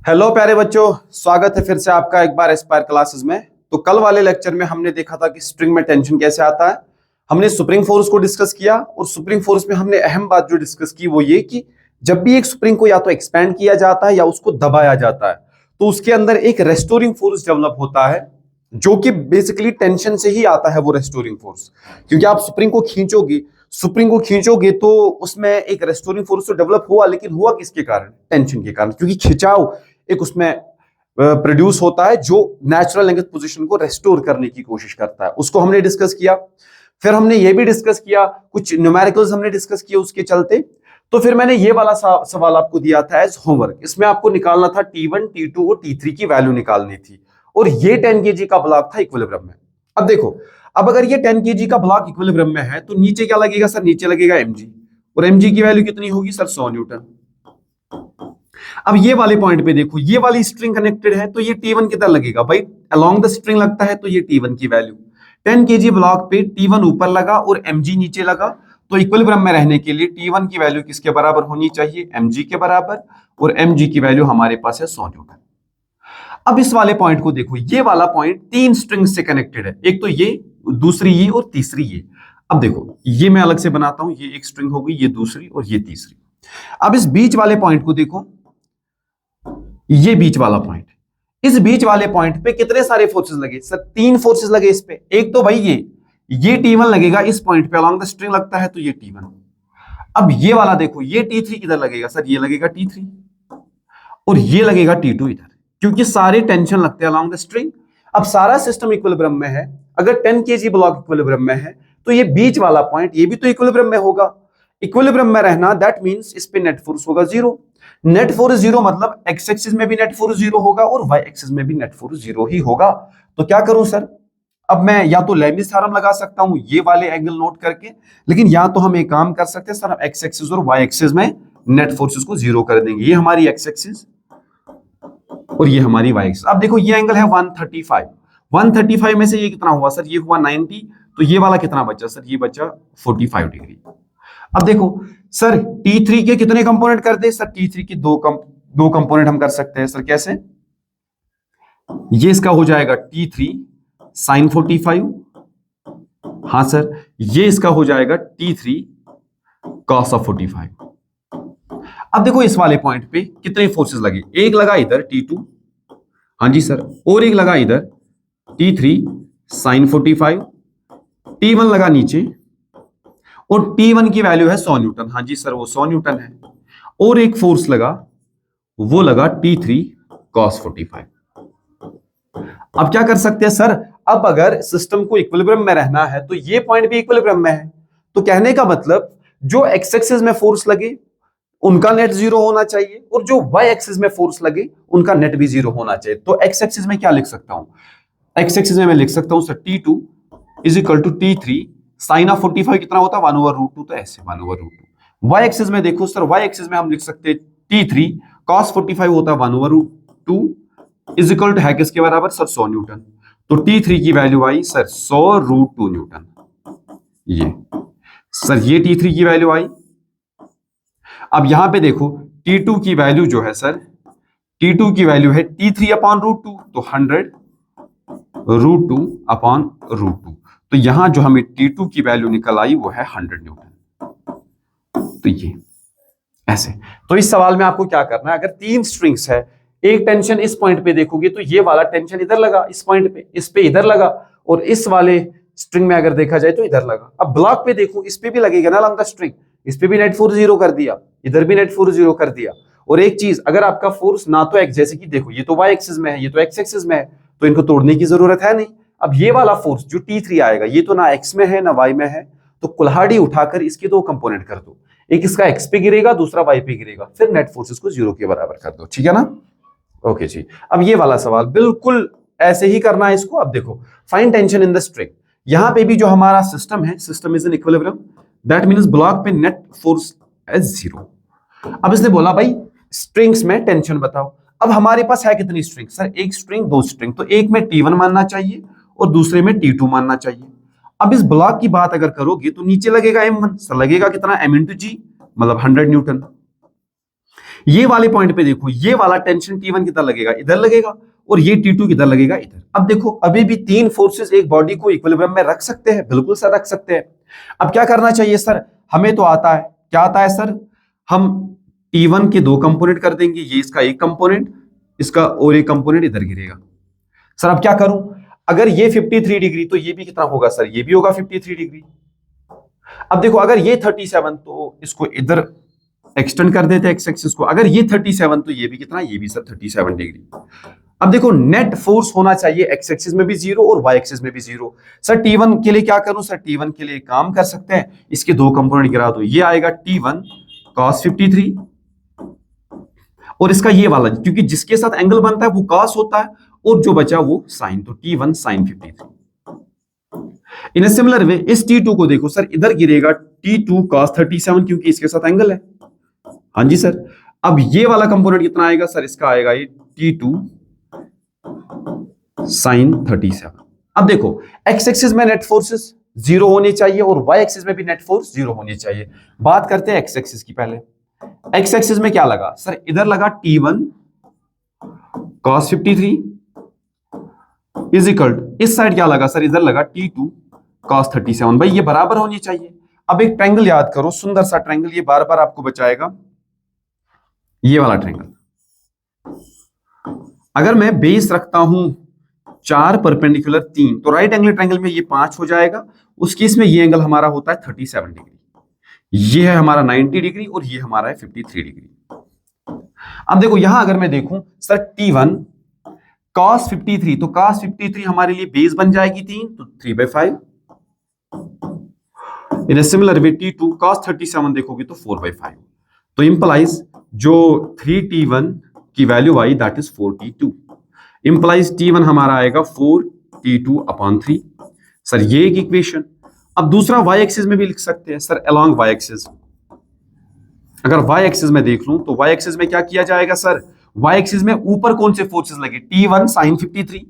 Hello प्यारे बच्चों, स्वागत है फिर से आपका एक बार एस्पायर क्लासेस में। तो कल वाले लेक्चर में हमने देखा था कि स्ट्रिंग में टेंशन कैसे आता है। हमने स्प्रिंग फोर्स को डिस्कस किया और स्प्रिंग फोर्स में हमने अहम बात जो डिस्कस की वो ये कि जब भी एक स्प्रिंग को या तो एक्सपैंड किया जाता है या उसको दबाया जाता है तो उसके अंदर एक रेस्टोरिंग फोर्स डेवलप होता है जो कि बेसिकली टेंशन से ही आता है वो रेस्टोरिंग फोर्स। क्योंकि आप स्प्रिंग को खींचोगे तो उसमें एक रेस्टोरिंग फोर्स तो डेवलप हुआ, लेकिन हुआ किसके कारण? टेंशन के कारण। क्योंकि खिंचाव एक उसमें प्रोड्यूस होता है जो नेचुरल लेंथ पोजीशन को रेस्टोर करने की कोशिश करता है, उसको हमने डिस्कस किया। फिर हमने ये भी डिस्कस किया, कुछ न्यूमेरिकल्स हमने डिस्कस किए उसके चलते। तो फिर मैंने ये वाला सवाल आपको दिया था एज होमवर्क। इसमें आपको निकालना था T1, T2 और T3 की वैल्यू निकालनी थी और ये 10 kg का ब्लॉक था इक्विलिब्रियम में। अब देखो, अब अगर ये 10 kg का ब्लॉक इक्विलिब्रियम में है तो नीचे क्या लगेगा सर? नीचे लगेगा mg, और mg की वैल्यू कितनी होगी सर? 100 न्यूटन। अब ये वाले पॉइंट पे देखो, ये वाली स्ट्रिंग कनेक्टेड है तो ये T1 किधर लगेगा भाई? अलोंग द स्ट्रिंग लगता है तो ये T1 की वैल्यू 10 kg ब्लॉक पे T1 ऊपर लगा और mg नीचे लगा। तो इक्विलिब्रियम में रहने के लिए T1 की वैल्यू किसके बराबर होनी चाहिए? mg के बराबर, और mg की वैल्यू हमारे पास है 100 न्यूटन। अब इस वाले पॉइंट को देखो, ये वाला पॉइंट तीन स्ट्रिंग से कनेक्टेड है, एक तो ये, दूसरी ये और तीसरी ये। अब देखो, ये मैं अलग से बनाता हूं, ये एक स्ट्रिंग होगी, ये दूसरी और ये तीसरी। अब इस बीच वाले पॉइंट को देखो, ये बीच वाला पॉइंट, इस बीच वाले पॉइंट पे कितने सारे फोर्सेस लगे सर? तीन फोर्सेस लगे इस पे। एक तो भाई ये T1 लगेगा इस पॉइंट पे, अलोंग द स्ट्रिंग लगता है तो ये T1। अब ये वाला देखो, ये T3 किधर लगेगा सर? ये लगेगा T3, और ये लगेगा T2 इधर, क्योंकि सारे टेंशन लगते हैं अलोंग द स्ट्रिंग। अब सारा सिस्टम इक्विलिब्रियम में है, अगर 10 kg ब्लॉक इक्विलिब्रियम में है तो ये बीच वाला पॉइंट ये भी तो इक्विलिब्रियम में होगा। इक्विलिब्रियम में रहना दैट मींस इस पे नेट फोर्स होगा जीरो। नेट फोर्स जीरो मतलब एक्स एक्सिस में भी नेट फोर्स जीरो होगा और वाई एक्सिस में भी नेट फोर्स जीरो ही होगा। तो क्या करूं सर? अब मैं या तो लेबनिज थ्योरम लगा सकता हूं ये वाले एंगल नोट करके, लेकिन या तो हम एक काम कर सकते हैं सर, हम एक्स एक्सिस और वाई एक्सिस में नेट फोर्सेस को जीरो कर देंगे। ये हमारी एक्स एक्सिस और ये हमारी वाई एक्सिस। अब देखो, ये एंगल है 135। 135 में से ये कितना हुआ सर? ये हुआ 90। तो ये वाला कितना बचा सर? ये बचा 45 डिग्री। अब देखो सर, T3 के कितने कंपोनेंट कर दे सर? T3 की दो कंपोनेंट हम कर सकते हैं सर। कैसे? ये इसका हो जाएगा T3 sin 45। हाँ सर, ये इसका हो जाएगा T3 cos of 45। अब देखो, इस वाले पॉइंट पे कितने फोर्सेस लगे? एक लगा इधर T2, हाँ जी सर, और एक लगा इधर T3 sin 45। T1 लगा नीचे, और T1 की वैल्यू है 100 न्यूटन। हाँ जी सर, वो 100 न्यूटन है। और एक फोर्स लगा, वो लगा T3 cos 45। अब क्या कर सकते हैं सर? अब अगर सिस्टम को इक्विलिब्रियम में रहना है तो ये पॉइंट भी इक्विलिब्रियम में है, तो कहने का मतलब जो एक्स एक्सिस में फोर्स लगे उनका नेट जीरो होना चाहिए, और जो वाई एक्सिस में फोर्स लगे उनका नेट भी जीरो होना चाहिए। तो एक्स एक्सिस में क्या लिख सकता हूं? एक्स एक्सिस में मैं लिख सकता हूं sir T2 is equal to T3 sine of 45 कितना होता है? 1/√2। तो ऐसे 1/√2। वाई एक्सिस में देखो सर, वाई एक्सिस में हम लिख सकते हैं T3 cos 45 होता है 1/√2 इज इक्वल टू है किसके बराबर सर? 100 न्यूटन। तो T3 की वैल्यू आई सर 100√2 न्यूटन। ये सर, ये T3 की वैल्यू आई। अब यहां पे देखो, T2 की वैल्यू जो है सर, T2 की वैल्यू है T3/√2, तो 100√2/√2। तो यहां जो हमें T2 की वैल्यू निकल आई वो है 100 न्यूटन। तो ये ऐसे। तो इस सवाल में आपको क्या करना है, अगर तीन स्ट्रिंग्स है, एक टेंशन इस पॉइंट पे देखोगे तो ये वाला टेंशन इधर लगा, इस पॉइंट पे, इस पे इधर लगा, और इस वाले स्ट्रिंग में अगर देखा जाए तो इधर लगा। अब ब्लॉक पे देखो, इस पे भी लगेगा ना लंबा स्ट्रिंग, इस पे भी नेट फोर्स जीरो कर दिया, इधर भी नेट फोर्स जीरो कर दिया। और एक चीज, अगर आपका फोर्स ना तो एक्स, जैसे कि देखो ये तो वाई एक्सिस में है, ये तो एक्स एक्सिस में है, तो इनको तोड़ने की जरूरत है नहीं। अब ये वाला फोर्स जो T3 आएगा, ये तो ना एक्स में है ना वाई में है, तो कुल्हाड़ी उठाकर इसके दो कंपोनेंट कर दो, एक इसका एक्स पे गिरेगा, दूसरा वाई पे गिरेगा, फिर नेट फोर्सेस को जीरो के बराबर कर दो। ठीक है ना? ओके जी। अब ये वाला सवाल बिल्कुल ऐसे ही करना है इसको। अब देखो, find tension in the string. यहां पे भी जो हमारा सिस्टम है, system is in equilibrium, that means block पे नेट फोर्स इज जीरो। अब इसने बोला भाई स्ट्रिंग्स में टेंशन बताओ। अब हमारे पास है कितनी स्ट्रिंग सर? एक स्ट्रिंग, दो स्ट्रिंग, तो एक में T1 मानना चाहिए और दूसरे में T2 मानना चाहिए। अब इस ब्लॉक की बात अगर करोगे तो नीचे लगेगा M1 सर, लगेगा कितना? M into G, मतलब 100 न्यूटन। ये वाले पॉइंट पे देखो, ये वाला टेंशन T1 कितना लगेगा, इधर लगेगा, और ये T2 किधर लगेगा, इधर। अब देखो अभी भी तीन फोर्सेस एक बॉडी को इक्विलिब्रियम में रख सकते हैं, बिल्कुल सर रख सकते हैं। अब क्या करना चाहिए सर, हमें तो आता है, क्या आता है सर, हम T1 के दो कंपोनेंट कर देंगे, ये इसका एक कंपोनेंट, इसका और एक कंपोनेंट इधर गिरेगा। सर अब क्या करूं, अगर ये 53 डिग्री तो ये भी कितना होगा सर, ये भी होगा 53 डिग्री। अब देखो अगर ये 37 तो इसको इधर एक्सटेंड कर देते हैं एक्स एक्सिस को, अगर ये 37 तो ये भी कितना, ये भी सर 37 डिग्री। अब देखो नेट फोर्स होना चाहिए एक्स एक्सिस में भी जीरो और वाई एक्सिस में भी जीरो। सर T1 के लिए क्या करूं, सर T1 के लिए काम कर सकते हैं, इसके दो कंपोनेंट गिरा दो, ये आएगा T1 cos 53 और इसका ये वाला, क्योंकि जिसके साथ एंगल बनता है वो cos होता है और जो बचा वो sin, तो T1 sin 53। In a similar way इस T2 को देखो सर, इधर गिरेगा T2 cos 37 क्योंकि इसके साथ एंगल है। हाँ जी सर, अब ये वाला कंपोनेंट कितना आएगा सर, इसका आएगा ये T2 sin 37। अब देखो एक्स एक्सिस में नेट फोर्सेस जीरो होने चाहिए और वाई एक्सिस में भी नेट फोर्स जीरो होनी चाहिए। बात करते हैं एक्स एक्सिस की। पहले एक्स एक्सिस में क्या लगा सर, इधर लगा T1 cos 53 इज इक्वल, इस साइड क्या लगा सर, इधर लगा T2 cos 37। भाई ये बराबर होनी चाहिए। अब एक ट्रायंगल याद करो, सुंदर सा ट्रायंगल, ये बार बार आपको बचाएगा, ये वाला ट्रायंगल। अगर मैं बेस रखता हूं 4 परपेंडिकुलर 3, तो राइट एंगल ट्रायंगल में ये 5 हो जाएगा। उस केस में ये एंगल हमारा होता है 37 डिग्री, ये है हमारा 90 डिग्री और ये हमारा है 53 डिग्री। अब देखो यहां अगर मैं देखूं सर T1 cos 53, तो cos 53 हमारे लिए बेस बन जाएगी 3, तो 3/5। In similar way T2 cos 37 देखोगे तो 4/5, तो इंप्लाइज जो 3T1 की value I that is 4T2, implies T1 हमारा आएगा 4T2/3। सर ये एक इक्वेशन। अब दूसरा y एक्सिस में भी लिख सकते हैं सर, अलोंग y एक्सिस। अगर y एक्सिस में देख लूं तो y एक्सिस में क्या किया जाएगा सर, y एक्सिस में ऊपर कौन से फोर्सेस लगे, T1 sin 53,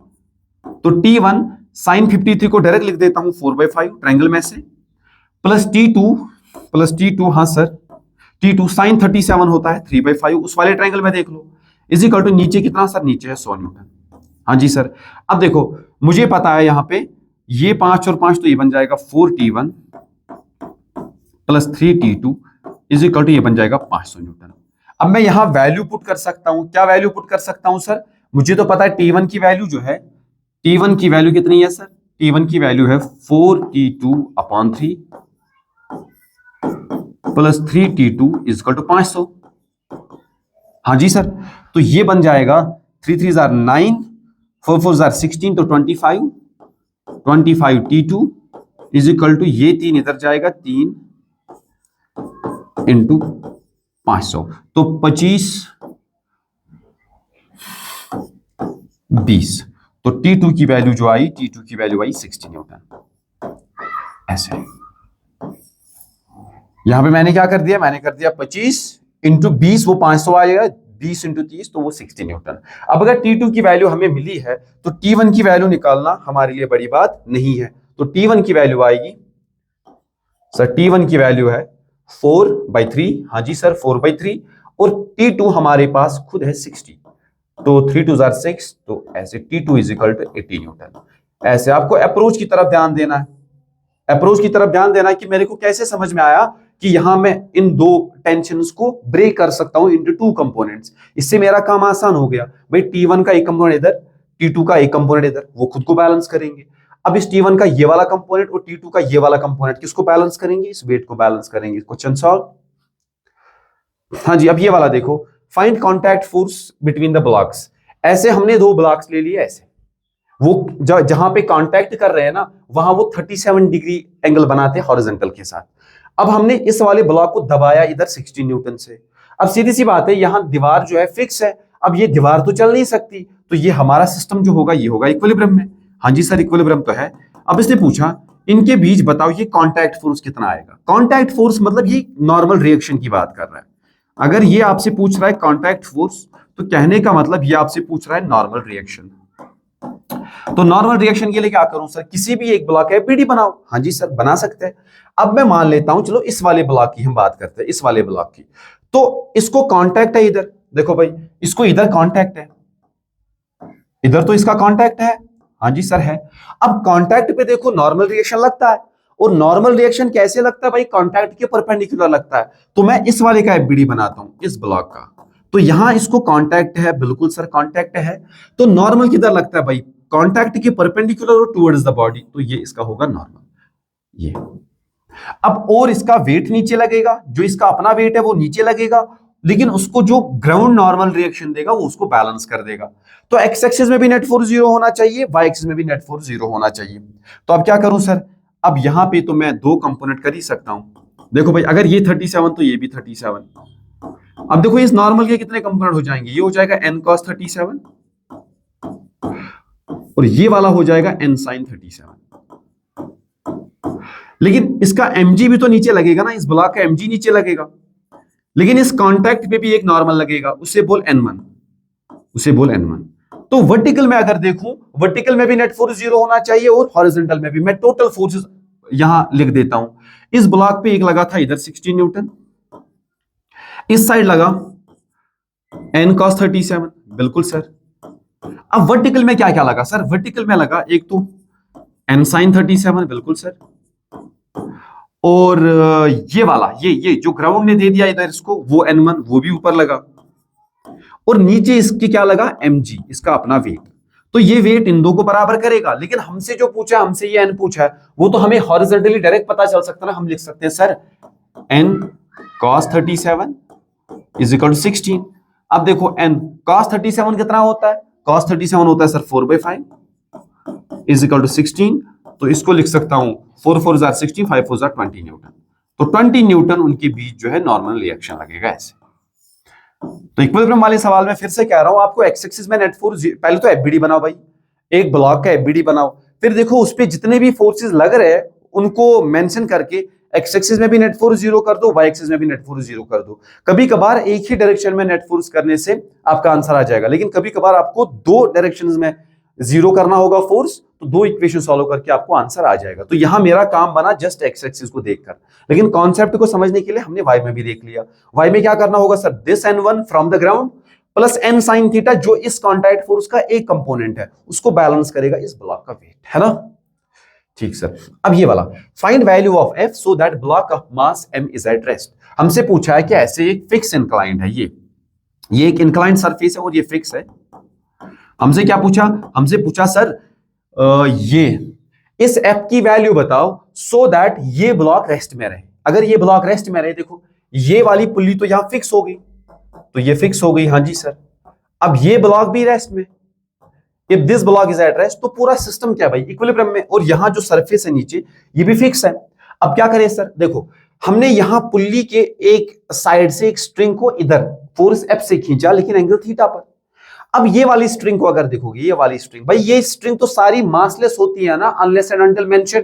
तो T1 sin 53 को डायरेक्ट लिख देता हूं 4/5 ट्रायंगल में से, प्लस T2 हाँ सर T2 sin 37 होता है 3/5 उस वाले ट्रायंगल में देख लो, इज इक्वल टू नीचे कितना सर, नीचे है 100 न्यूटन। हाँ जी सर। अब देखो मुझे पता है यहां पे ये 5 और 5 तो ये बन जाएगा 4T1 plus 3T2 is equal to ये बन जाएगा 500 न्यूटन। अब मैं यहां वैल्यू पुट कर सकता हूं, क्या वैल्यू पुट कर सकता हूं सर, मुझे तो पता है T1 की वैल्यू जो है, T1 की वैल्यू कितनी है सर, T1 की वैल्यु है 4T2/3 plus 3T2 is equal to 500। हाँ जी सर, तो ये बन जाएगा 3 3 जार 9, 4 4 जार 16, तो 25 T2 इज इक्वल टू ये 3 इधर जाएगा 3 इंटू 500, तो 25 20, तो T2 की वैल्यू जो आई, T2 की वैल्यू आई 60 न्यूटन। ऐसे यहां पे मैंने क्या कर दिया, मैंने कर दिया 25 इंटू 20, वो 500 आएगा, 20 इंटू 30 तो वो 60 न्यूटन। अब अगर T2 की वैल्यू हमें मिली है तो T1 की वैल्यू निकालना हमारे लिए बड़ी बात नहीं है, तो T1 की वैल्यू आएगी सर, T1 की वैल्यू है 4/3। हाँ जी सर 4/3, और T2 हमारे पास खुद है 60, तो 3 2 जार 6, तो ऐसे T2 is equal to 80 Newton. ऐसे आपको अप्रोच की तरफ ध्यान देना है, अप्रोच की तरफ ध्यान देना है कि मेरे को कैसे समझ में आया कि यहां मैं इन दो टेंशन्स को ब्रेक कर सकता हूं इनटू 2 कंपोनेंट्स, इससे मेरा काम आसान हो गया। भाई T1 का एक कंपोनेंट इधर, T2 का एक कंपोनेंट इधर, वो खुद को बैलेंस करेंगे। अब इस T1 का ये वाला कंपोनेंट और T2 का ये वाला कंपोनेंट किसको बैलेंस करेंगे, इस वेट को बैलेंस करेंगे। Question solve. हाँ जी, अब ये वाला देखो, find contact force between the blocks. ऐसे हमने दो ब्लॉक्स ले लिए, ऐसे वो जहां पे कांटेक्ट कर रहे हैं ना, वहां वो 37 डिग्री एंगल बनाते हैं हॉरिजॉन्टल के साथ। अब हमने इस वाले ब्लॉक को दबाया इधर 60 न्यूटन से। अब सीधी सी बात है, यहां दीवार जो है फिक्स है, अब ये दीवार तो चल नहीं सकती, तो ये हमारा सिस्टम जो होगा ये होगा इक्विलिब्रियम में। हाँ जी सर इक्विलिब्रियम तो है। अब इसने पूछा इनके बीच बताओ ये कांटेक्ट फोर्स कितना आएगा। कांटेक्ट फोर्स मतलब ये नॉर्मल रिएक्शन की बात कर रहा है। अगर ये आपसे पूछ रहा है कांटेक्ट फोर्स, तो कहने का मतलब ये आपसे पूछ रहा है नॉर्मल रिएक्शन। तो नॉर्मल रिएक्शन के लिए क्या करूं सर, किसी भी एक ब्लॉक है पीडी बनाओ। हाँ जी सर बना सकते हैं। अब मैं मान लेता हूं, चलो इस वाले ब्लॉक की हम बात करते हैं, इस वाले ब्लॉक की, तो इसको कांटेक्ट है इधर, देखो भाई इसको इधर कांटेक्ट है, इधर तो इसका कांटेक्ट है, हाँ जी सर है। अब कांटेक्ट पे देखो नॉर्मल रिएक्शन लगता है, और नॉर्मल रिएक्शन कैसे लगता है भाई, कांटेक्ट के परपेंडिकुलर लगता है। तो मैं इस वाले का एफबीडी बनाता हूं, इस ब्लॉक का, तो यहां इसको कांटेक्ट है, बिल्कुल सर कांटेक्ट है। तो नॉर्मल किधर लगता है भाई, कांटेक्ट के परपेंडिकुलर और टुवर्ड्स द बॉडी, तो ये इसका होगा नॉर्मल ये। अब और इसका वेट नीचे लगेगा, जो इसका अपना वेट है वो नीचे लगेगा, लेकिन उसको जो ग्राउंड नॉर्मल रिएक्शन देगा वो उसको बैलेंस कर देगा। तो एक्स एक्सिस में भी नेट फोर्स 0 होना चाहिए, वाई एक्सिस में भी नेट फोर्स 0 होना चाहिए। तो अब क्या करूं सर, अब यहां पे तो मैं दो कंपोनेंट कर ही सकता हूं। देखो भाई अगर ये 37 तो ये भी 37। अब देखो इस नॉर्मल के कितने कंपोनेंट हो जाएंगे, ये हो जाएगा n cos 37 और ये वाला हो जाएगा n sin 37। लेकिन इसका mg भी तो नीचे लगेगा ना, इस ब्लॉक का mg नीचे लगेगा, लेकिन इस कांटेक्ट पे भी एक नॉर्मल लगेगा, उसे बोल n1, उसे बोल n1। तो वर्टिकल में अगर देखूं, वर्टिकल में भी नेट फोर्स 0 होना चाहिए और हॉरिजॉन्टल में भी। मैं टोटल फोर्सेस यहां लिख देता हूं। इस ब्लॉक पे एक लगा था इधर 16 न्यूटन, इस साइड लगा n cos 37, बिल्कुल सर। अब वर्टिकल में क्या क्या लगा सर, वर्टिकल में लगा एक तो n sin 37, बिल्कुल सर, और ये वाला ये जो ग्राउंड ने दे दिया इधर इसको, वो n1 वो भी ऊपर लगा, और नीचे इसके क्या लगा mg, इसका अपना वेट। तो ये वेट इन दो को बराबर करेगा। लेकिन हमसे जो पूछा, हमसे ये n पूछा है, वो तो हमें हॉरिजॉन्टली डायरेक्ट पता चल सकता है ना, हम लिख सकते हैं sir n cos 37 is equal to 16। अब देखो n cos 37 कितना होता है, cos 37 होता है सर 4/5 इज इक्वल टू 16। तो इसको लिख सकता हूं 4 4 16, 5 4 20 न्यूटन। तो 20 न्यूटन उनके बीच जो है नॉर्मल रिएक्शन लगेगा ऐसे। तो इक्विलिब्रियम वाले सवाल में फिर से कह रहा हूं आपको, एक्स एक्सिस में नेट फोर्स, पहले तो एफबीडी बनाओ भाई, एक ब्लॉक का एफबीडी बनाओ, फिर देखो उस पे जितने भी फोर्सेस लग रहे हैं उनको मेंशन करके एक्स एक्सिस में भी नेट फोर्स 0 कर दो, वाई एक्सिस में भी नेट फोर्स 0 कर दो। कभी कभार एक ही डायरेक्शन में नेट फोर्स करने से आपका आंसर आ जाएगा, लेकिन कभी कभार आपको दो डायरेक्शंस में 0 करना होगा फोर्स, तो दो इक्वेशन सॉल्व करके आपको आंसर आ जाएगा। तो यहां मेरा काम बना जस्ट एक्स एक्सिस को देखकर, लेकिन कॉन्सेप्ट को समझने के लिए हमने वाई में भी देख लिया। वाई में क्या करना होगा sir, this n1 from the ground plus n sin theta, जो इस कॉन्टैक्ट फोर्स का एक कंपोनेंट है, उसको बैलेंस करेगा इस ब्लॉक का वेट, है ना। ठीक सर। अब ये वाला find value of f so that block of mass m is at rest. हमसे पूछा है कि ऐसे एक फिक्स इंक्लाइंड है, ये एक इंक्लाइंड सरफेस है और ये फिक्स है। हमसे क्या पूछा, हमसे पूछा सर ये इस f की वैल्यू बताओ सो दैट ये ब्लॉक रेस्ट में रहे। अगर ये ब्लॉक रेस्ट में रहे, देखो ये वाली पुल्ली तो यहां फिक्स हो गई, तो ये फिक्स हो गई, हाँ जी सर। अब ये ब्लॉक भी रेस्ट में, if this block is at rest, तो पूरा सिस्टम क्या भाई, इक्विलिब्रियम में। और यहां जो सरफेस है नीचे, ये भी फिक्स है। अब क्या करें सर, देखो हमने यहां पुल्ली के एक साइड से एक स्ट्रिंग को इधर फोर्स F से खींचा, लेकिन एंगल थीटा पर। अब ये वाली स्ट्रिंग को अगर देखोगे, ये वाली स्ट्रिंग, भाई ये स्ट्रिंग तो सारी मासलेस होती है ना, अनलेस एंड अनटिल मेंशन।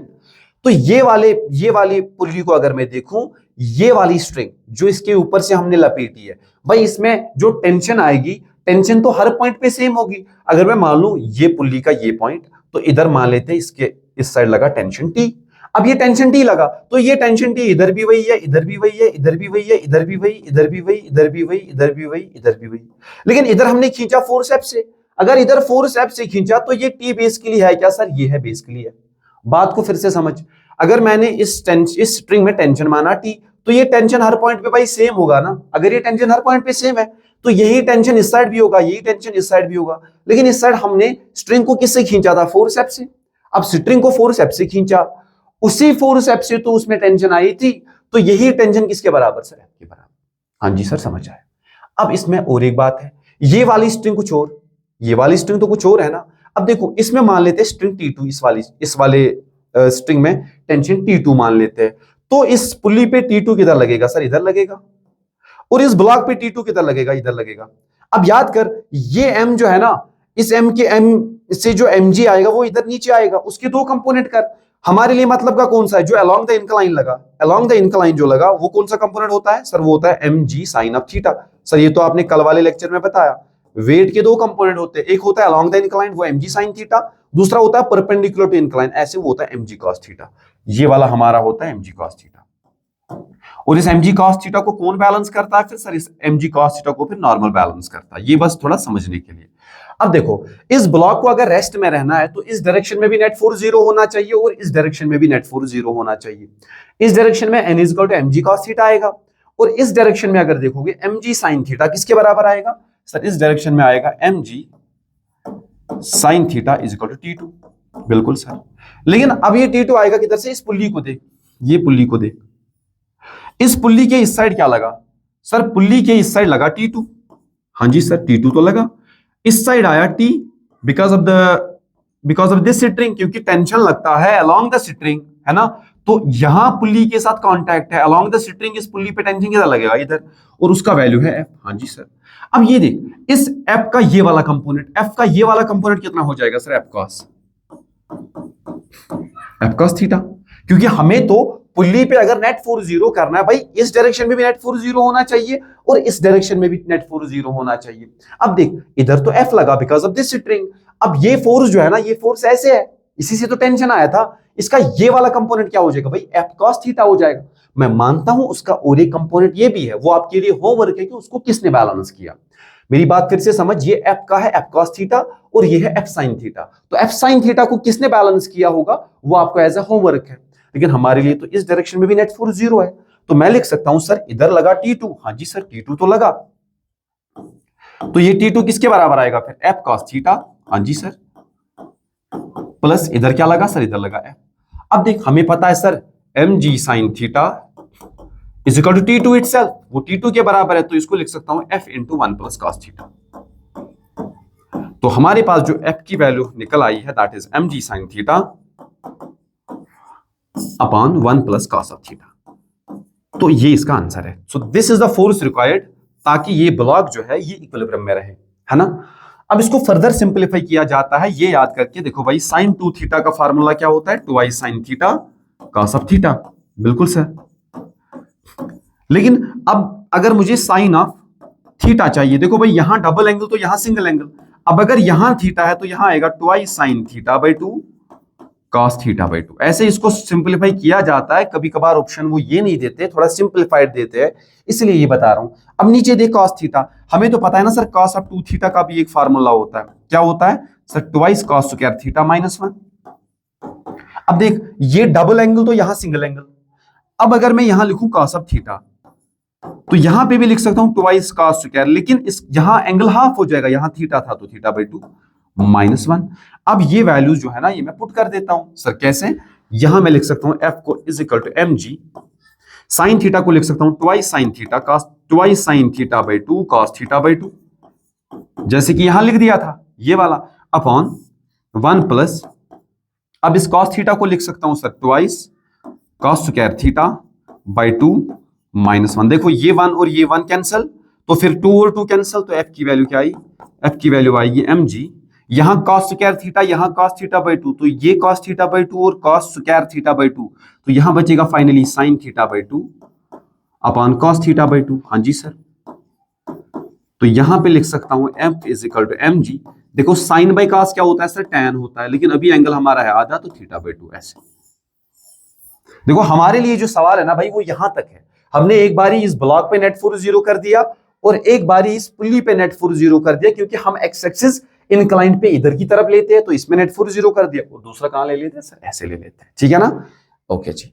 तो ये वाली पुल्ली को अगर मैं देखूं, ये वाली स्ट्रिंग जो इसके ऊपर से हमने लपेटी है, भाई इसमें जो टेंशन आएगी, टेंशन तो हर पॉइंट पे सेम होगी। अगर मैं मान लूं ये पुल्ली का ये पॉइंट, तो इधर मान लेते हैं इसके इस साइड लगा टेंशन T। अब ये टेंशन T लगा, तो ये टेंशन T इधर भी वही है, इधर भी वही है, इधर भी वही है, इधर भी वही, इधर भी वही, इधर भी वही, इधर भी वही, इधर भी वही। लेकिन इधर हमने खींचा फोर्स F से। अगर इधर फोर्स F से खींचा, तो ये T बेसिकली है क्या सर, ये है बेसिकली है। बात को फिर से समझ, अगर मैंने इस स्ट्रिंग में टेंशन माना T, तो ये टेंशन हर पॉइंट पे भाई सेम होगा ना। अगर ये टेंशन हर पॉइंट पे सेम है, तो यही टेंशन इस साइड भी होगा, यही टेंशन इस साइड भी होगा। लेकिन इस साइड हमने स्ट्रिंग को किससे खींचा था, फोर्स F से। अब स्ट्रिंग को फोर्स F से खींचा, उसी फोर्स F से तो उसमें टेंशन आई थी, तो यही टेंशन किसके बराबर सर, F के बराबर। हाँ जी सर, समझ आया। अब इसमें और एक बात है, ये वाली स्ट्रिंग कुछ और, ये वाली स्ट्रिंग तो कुछ और है ना। अब देखो इसमें मान लेते हैं स्ट्रिंग T2, इस वाले स्ट्रिंग में टेंशन T2 मान लेते हैं। तो इस पुल्ली पे T2 किधर लगेगा सर, इधर लगेगा। और इस ब्लॉक पे T2 किधर लगेगा, इधर लगेगा। अब याद कर, ये M जो है ना, इस M के M से जो mg आएगा वो इधर नीचे आएगा, उसके दो कंपोनेंट कर। हमारे लिए मतलब का कौन सा है, जो अलोंग द इंक्लाइन लगा, अलोंग द इंक्लाइन जो लगा, वो कौन सा कंपोनेंट होता है सर, वो होता है mg sine of theta. Sir ये तो आपने कल वाले लेक्चर में बताया, वेट के दो कंपोनेंट होते हैं, एक होता है अलोंग द इंक्लाइन, वो mg साइन थीटा, दूसरा होता है परपेंडिकुलर टू इंक्लाइन, ऐसे वो होता है mg cos थीटा। ये वाला हमारा होता है mg cos थीटा। और इस mg cos थीटा को कौन बैलेंस करता है फिर सर? इस mg cos थीटा को फिर नॉर्मल बैलेंस करता है। ये बस थोड़ा समझने के लिए। अब देखो, इस ब्लॉक को अगर रेस्ट में रहना है तो इस डायरेक्शन में भी नेट फोर्स 0 होना चाहिए और इस डायरेक्शन में भी नेट फोर्स 0 होना चाहिए। इस डायरेक्शन में n is equal to mg cos theta आएगा और इस डायरेक्शन में अगर देखोगे mg sin थीटा किसके बराबर आएगा सर? इस डायरेक्शन में आएगा mg sin theta is equal to t2। बिल्कुल सर। लेकिन अब ये t2 आएगा किधर से? इस पुल्ली को देख, ये पुल्ली को देख, इस पुल्ली के इस साइड क्या लगा सर? पुल्ली के इस साइड लगा t2। हाँ जी सर, t2 तो लगा। इस साइड आया t because of this string, क्योंकि टेंशन लगता है अलोंग द स्ट्रिंग, है ना? तो यहां पुल्ली के साथ कांटेक्ट है अलोंग द स्ट्रिंग, इस पुल्ली पे टेंशन किधर लगेगा? इधर, और उसका वैल्यू है f। हाँ जी सर। अब ये देख, इस f का ये वाला कंपोनेंट, f का ये वाला कंपोनेंट कितना हो जाएगा सर? f cos थीटा, क्योंकि हमें तो पुल्ली पे अगर नेट फोर्स 0 करना है भाई, इस डायरेक्शन में भी नेट फोर्स 0 होना चाहिए और इस डायरेक्शन में भी नेट फोर्स 0 होना चाहिए। अब देख, इधर तो f लगा बिकॉज ऑफ दिस स्ट्रिंग। अब ये फोर्स जो है ना, ये फोर्स ऐसे है, इसी से तो टेंशन आया था। इसका ये वाला कंपोनेंट क्या हो जाएगा भाई? f cos थीटा हो जाएगा। मैं मानता हूं उसका और एक कंपोनेंट ये भी है, वो आपके लिए होमवर्क है कि उसको किसने बैलेंस किया। मेरी बात फिर से समझ, ये f का है f cos थीटा और ये है f sin थीटा। तो f sin थीटा को किसने बैलेंस किया होगा वो आपको एज ए होमवर्क है। लेकिन हमारे लिए तो इस डायरेक्शन में भी नेट फोर्स 0 है, तो मैं लिख सकता हूं सर इधर लगा t2। हाँ जी सर, t2 तो लगा, तो ये t2 किसके बराबर आएगा फिर? f cos theta. हाँ जी सर, प्लस इधर क्या लगा सर? इधर लगा f। अब देख, हमें पता है sir mg sin theta is equal to t2 itself, वो t2 के बराबर है, तो इसको लिख सकता हूं f into 1 plus cos theta. तो हमारे पास जो f की वैल्यू निकल आई है that is mg sin theta upon 1 plus cos of theta. तो ये इसका आंसर है। So this is the force required ताकि ये ब्लॉक जो है ये इक्विलिब्रियम में रहे, है ना? अब इसको फर्दर सिंपलीफाई किया जाता है, ये याद करके देखो भाई, sin 2 थीटा का फार्मूला क्या होता है? 2i sin theta cos of theta. बिल्कुल सर। लेकिन अब अगर मुझे साइन ऑफ थीटा चाहिए, देखो भाई यहां डबल एंगल तो यहां सिंगल एंगल। अब अगर यहां थीटा है तो यहां आएगा 2i sin theta by 2 cos theta by 2। ऐसे इसको सिंपलीफाई किया जाता है। कभी कभार ऑप्शन वो ये नहीं देते, थोड़ा सिंपलीफाइड देते हैं, इसलिए ये बता रहा हूं। अब नीचे देख cos थीटा, हमें तो पता है ना सर cos ऑफ 2 थीटा का भी एक फार्मूला होता है। क्या होता है sir? 2i cos square theta minus 1। अब देख, ये डबल एंगल तो यहां सिंगल एंगल। अब अगर मैं यहां लिखूं cos ऑफ थीटा तो यहां पे भी लिख सकता हूं 2i cos स्क्वायर, लेकिन इस यहां एंगल हाफ हो जाएगा, यहां थीटा था तो थीटा बाई 2 माइनस 1। अब ये वैल्यूज जो है ना ये मैं पुट कर देता हूं सर। कैसे? यहां मैं लिख सकता हूं f को is equal to mg sin theta को लिख सकता हूं 2i sin theta cos 2i sin theta by 2 cos theta by 2, जैसे कि यहां लिख दिया था ये वाला, अपॉन 1 प्लस, अब इस cos थीटा को लिख सकता हूं sir 2i cos square theta by 2 minus 1। देखो ये 1 और ये 1 कैंसल, तो फिर 2 और 2 कैंसल, तो f की वैल्यू क्या आई? f की वैल्यू आएगी mg, यहां cos स्क्वायर थीटा, यहां cos थीटा बाई 2, तो ये cos थीटा बाई 2 और cos स्क्वायर थीटा बाई 2, तो यहां बचेगा finally sin theta by 2 upon cos theta by 2। हाँ जी सर। तो यहां पे लिख सकता हूं f is equal to mg। देखो sin बाई cos क्या होता है सर? tan होता है, लेकिन अभी एंगल हमारा है आधा, तो थीटा बाई 2 ऐसे। देखो हमारे लिए जो सवाल है ना भाई वो यहां तक है। हमने एक बारी इस ब्लॉक पे नेट फोर्स 0 कर दिया और एक बारी इस पुल्ली पे नेट फोर्स 0 कर दिया, क्योंकि हम एक्स एक्सिस इंक्लाइंड पे इधर की तरफ लेते हैं, तो इसमें नेट फोर्स 0 कर दिया, और दूसरा कहां ले लेते हैं सर? ऐसे ले लेते हैं। ठीक है ना? ओके जी।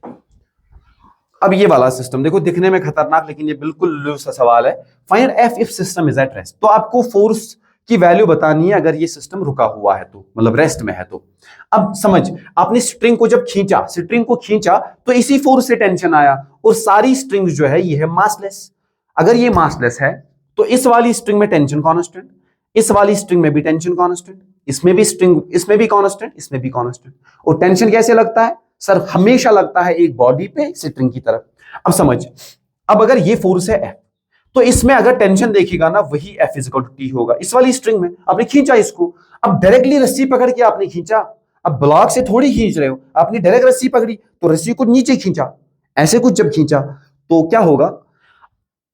अब ये वाला सिस्टम देखो, दिखने में खतरनाक लेकिन ये बिल्कुल लूज सा सवाल है। Find F if system is at rest. तो आपको फोर्स की वैल्यू बतानी है अगर ये सिस्टम रुका हुआ है तो, मतलब रेस्ट में है तो। अब समझ, आपने स्ट्रिंग को जब खींचा, स्ट्रिंग को खींचा तो इसी फोर्स से टेंशन आया, और सारी स्ट्रिंग्स जो है ये है मासलेस। अगर ये मासलेस है तो इस वाली स्ट्रिंग में टेंशन कांस्टेंट, इस वाली स्ट्रिंग में भी टेंशन कांस्टेंट, इसमें भी स्ट्रिंग, इसमें भी कांस्टेंट, इसमें भी कांस्टेंट। और टेंशन कैसे लगता है सर? हमेशा लगता है एक बॉडी पे स्ट्रिंग की तरफ। अब समझ, अब अगर ये फोर्स है F, तो इसमें अगर टेंशन देखिएगा ना वही F इक्वल टू T होगा। इस वाली स्ट्रिंग में आपने खींचा इसको, अब डायरेक्टली रस्सी पकड़ के आपने खींचा, अब ब्लॉक से थोड़ी खींच रहे हो, आपने डायरेक्ट रस्सी पकड़ी तो रस्सी को नीचे खींचा, ऐसे कुछ जब खींचा तो क्या होगा?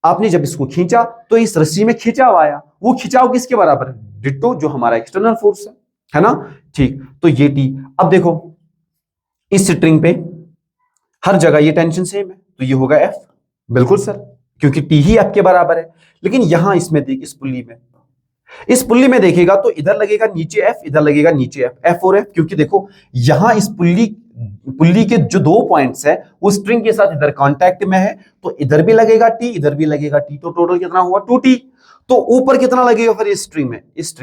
आपने जब इसको खींचा तो इस रस्सी में खिंचाव आया, वो खिंचाव किसके बराबर है? डिट्टो जो हमारा एक्सटर्नल फोर्स है ना? ठीक, तो ये T। अब देखो इस स्ट्रिंग पे हर जगह ये टेंशन सेम है, तो ये होगा F। बिल्कुल सर, क्योंकि टी ही एफ के बराबर है। लेकिन यहां इसमें देख, इस पुल्ली में देखेगा तो इधर लगेगा नीचे एफ, इधर लगेगा नीचे एफ, एफ और एफ, क्योंकि देखो यहां इस पुल्ली के जो 2 पॉइंट्स है वो स्ट्रिंग के साथ इधर कांटेक्ट में है, तो इधर भी लगेगा टी, इधर भी लगेगा टी, तो टोटल कितना हुआ 2t। तो ऊपर कितना लगेगा फिर इस स्ट्रिंग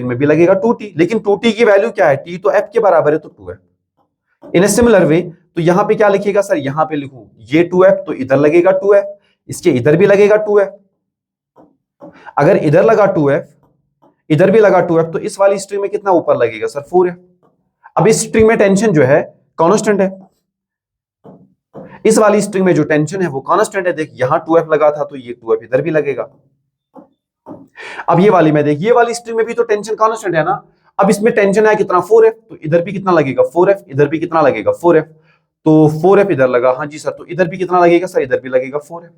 में भी लगेगा 2t, लेकिन 2t की वैल्यू क्या है, t तो f के बराबर है, तो 2f। In a similar way तो यहां पे क्या लिखेगा सर, यहां पे लिखूं ये 2f, तो इधर लगेगा 2f, इसके इधर भी लगेगा 2f। अगर इधर लगा 2f, इधर भी लगा 2f, तो इस वाली स्ट्रिंग में कितना ऊपर लगेगा सर 4f। अब इस स्ट्रिंग में टेंशन जो है कांस्टेंट है, इस वाली स्ट्रिंग में जो टेंशन है वो कांस्टेंट है। देख यहां 2f लगा था, तो ये 2f इधर भी लगेगा। अब ये वाली में देख, ये वाली स्ट्रिंग में भी तो टेंशन कांस्टेंट है ना। अब इसमें टेंशन है कितना 4f, तो इधर भी कितना लगेगा 4f, इधर भी कितना लगेगा 4f, तो 4f इधर लगा, हाँ जी सर, तो इधर भी कितना लगेगा सर, इधर भी लगेगा 4f।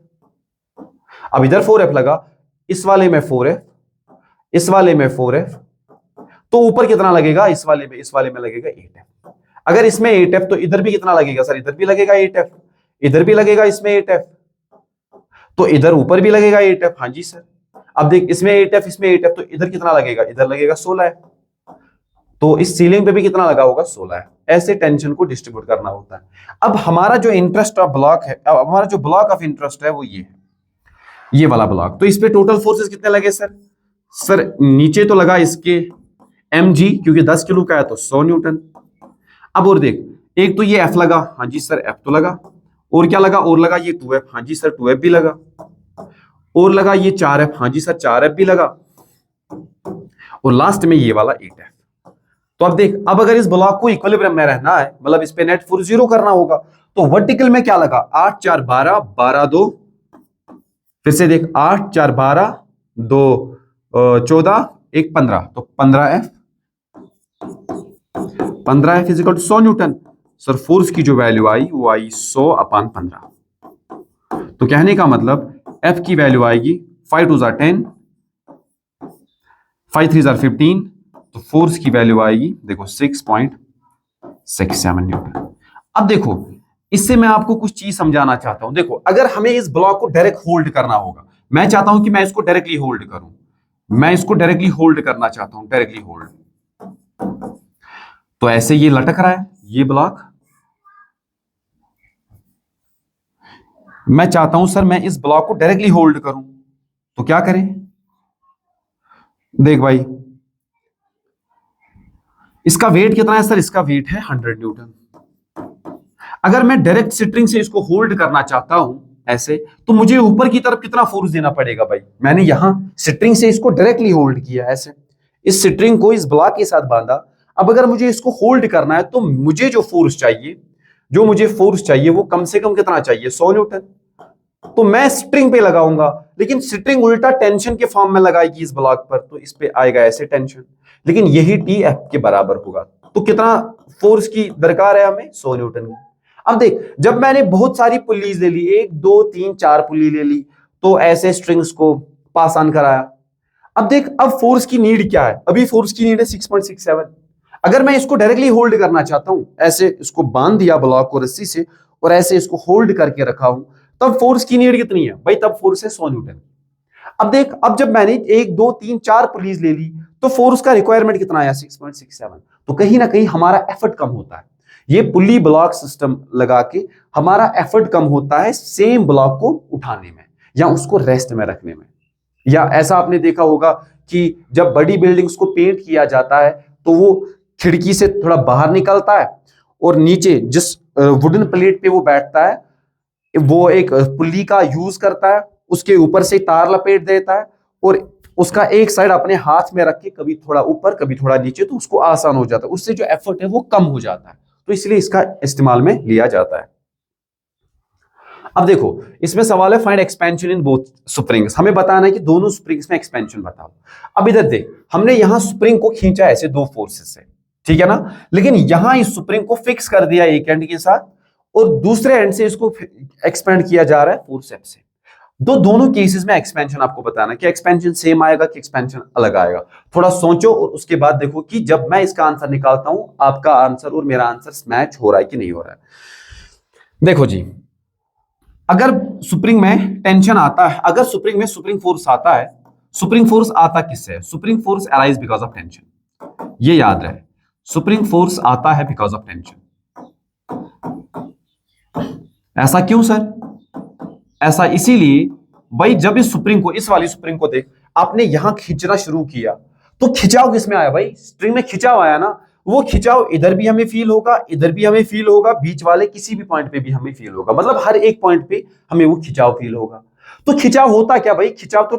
अब इधर 4f लगा, इस वाले में 4f, इस वाले में 4f, तो ऊपर कितना लगेगा, इस वाले में लगेगा 8f। अगर इसमें 8f, तो इधर भी कितना लगेगा सर, इधर भी लगेगा 8f, इधर भी लगेगा इसमें 8f, तो इधर ऊपर भी लगेगा 8f, हाँ जी सर। अब देख इसमें 8f, इसमें 8f, तो इधर कितना लगेगा, इधर लगेगा 16f, तो इस सीलिंग पे भी कितना लगा होगा 16f। ऐसे टेंशन को डिस्ट्रीब्यूट करना होता है। अब हमारा जो इंटरेस्ट ऑफ ब्लॉक है, हमारा जो ब्लॉक ऑफ इंटरेस्ट है वो ये है, ये वाला ब्लॉक। तो इस पे टोटल फोर्सेस कितने लगे सर नीचे तो लगा इसके mg, क्योंकि 10 किलो का है तो 100 न्यूटन। अब और देख, एक तो ये f लगा, हाँ जी सर f तो लगा, और क्या लगा, और लगा ये 2f, हाँ जी सर 2f भी लगा, और लगा ये 4f, हाँ जी सर 4f भी लगा, और लास्ट में ये वाला 8f। तो अब देख, अब अगर इस ब्लॉक को इक्विलिब्रियम में रहना है, मतलब इस पे नेट फोर्स 0 करना होगा, तो वर्टिकल में क्या लगा 8 4 12 12 2, फिर से देख 8 4 12 2 14 1 15, तो 15f is equal to 100 newton. Sir force की जो वैल्यू आई वो आई 100/15। तो कहने का मतलब f की वैल्यू आएगी 5 2 10, 5 3 15, तो फोर्स की वैल्यू आएगी देखो 6.67 न्यूटन। अब देखो इससे मैं आपको कुछ चीज समझाना चाहता हूं। देखो अगर हमें इस ब्लॉक को डायरेक्ट होल्ड करना होगा, मैं चाहता हूं कि मैं इसको डायरेक्टली होल्ड करूं, मैं इसको डायरेक्टली होल्ड करना चाहता हूं, डायरेक्टली होल्ड। तो ऐसे ये लटक रहा है ये ब्लॉक, मैं चाहता हूं सर मैं इस ब्लॉक को डायरेक्टली होल्ड करूं, तो क्या करें, देख भाई इसका वेट कितना है सर, इसका वेट है 100 न्यूटन। अगर मैं डायरेक्ट स्ट्रिंग से इसको होल्ड करना चाहता हूं ऐसे, तो मुझे ऊपर की तरफ कितना फोर्स देना पड़ेगा भाई। मैंने यहां स्ट्रिंग से इसको डायरेक्टली होल्ड किया ऐसे, इस स्ट्रिंग को इस ब्लॉक के साथ बांधा। अब अगर मुझे इसको होल्ड करना है तो मुझे जो फोर्स चाहिए वो कम से कम कितना चाहिए 100 न्यूटन। तो मैं स्ट्रिंग पे लगाऊंगा, लेकिन स्ट्रिंग उल्टा टेंशन के फॉर्म में लगाएगी इस ब्लॉक पर, तो इस पे आएगा ऐसे टेंशन, लेकिन यही टी एफ के बराबर होगा। तो कितना फोर्स की दरकार है हमें 100 न्यूटन की। अब देख जब मैंने बहुत सारी पुल्लीज ले ली, 1 2 3 4 पुल्ली ले ली, तो ऐसे स्ट्रिंग्स को पास ऑन कराया। अब देख अब फोर्स की नीड क्या है, अभी फोर्स की नीड है 6.67। अगर मैं इसको डायरेक्टली होल्ड करना चाहता हूं, ऐसे इसको बांध दिया ब्लॉक को रस्सी से और ऐसे इसको होल्ड करके रखा हूं, तब फोर्स की नीड कितनी है भाई, तब फोर्स है 100 न्यूटन। अब देख अब जब मैंने 1 2 3 4 पुल्लीज ले ली, तो फोर्स का रिक्वायरमेंट कितना आया 6.67। तो कहीं ना कहीं हमारा एफर्ट कम होता है, ये पुल्ली ब्लॉक सिस्टम लगा के हमारा एफर्ट कम होता है सेम ब्लॉक को उठाने में या उसको रेस्ट में रखने में। या ऐसा आपने देखा होगा कि जब बड़ी बिल्डिंग्स को पेंट किया जाता है तो वो खिड़की से थोड़ा बाहर निकलता है और नीचे जिस वुडन प्लेट पे वो बैठता है वो एक पुल्ली का यूज करता है, उसके ऊपर से तार लपेट देता है और उसका एक साइड अपने हाथ में रख के कभी थोड़ा ऊपर कभी थोड़ा नीचे, तो उसको आसान हो जाता है, उससे जो एफर्ट है वो कम हो जाता है, तो इसलिए इसका इस्तेमाल में लिया जाता है। अब देखो इसमें सवाल है find expansion in both springs, हमें बताना है कि दोनों स्प्रिंग्स में एक्सपेंशन बताओ। अब इधर देख हमने यहां स्प्रिंग को खींचा ऐसे दो फोर्सेस से, ठीक है ना, लेकिन यहां इस स्प्रिंग को फिक्स कर दिया एक एंड के साथ और दूसरे एंड से इसको एक्सपेंड किया जा रहा है फोर्सेप्स से। दोनों केसेस में एक्सपेंशन आपको बताना कि एक्सपेंशन सेम आएगा कि एक्सपेंशन अलग आएगा। थोड़ा सोचो और उसके बाद देखो कि जब मैं इसका आंसर निकालता हूं आपका आंसर और मेरा आंसर मैच हो रहा है कि नहीं हो रहा है। देखो जी अगर स्प्रिंग में टेंशन आता है, अगर स्प्रिंग में स्प्रिंग फोर्स आता है, स्प्रिंग फोर्स आता किससे है? Spring force arise because of tension. ये याद रहे, स्प्रिंग फोर्स आता है बिकॉज ऑफ टेंशन। ऐसा क्यों सर? ऐसा इसीलिए भाई, जब इस स्प्रिंग को, इस वाली स्प्रिंग को देख, आपने यहां खींचना शुरू किया तो खिंचाव किसमें आया भाई? स्ट्रिंग में खिंचाव आया ना। वो खिंचाव इधर भी हमें फील होगा, इधर भी हमें फील होगा, बीच वाले किसी भी पॉइंट पे भी हमें फील होगा, मतलब हर एक पॉइंट पे हमें वो खिंचाव फील होगा। तो खिंचाव होता क्या भाई? खिंचाव तो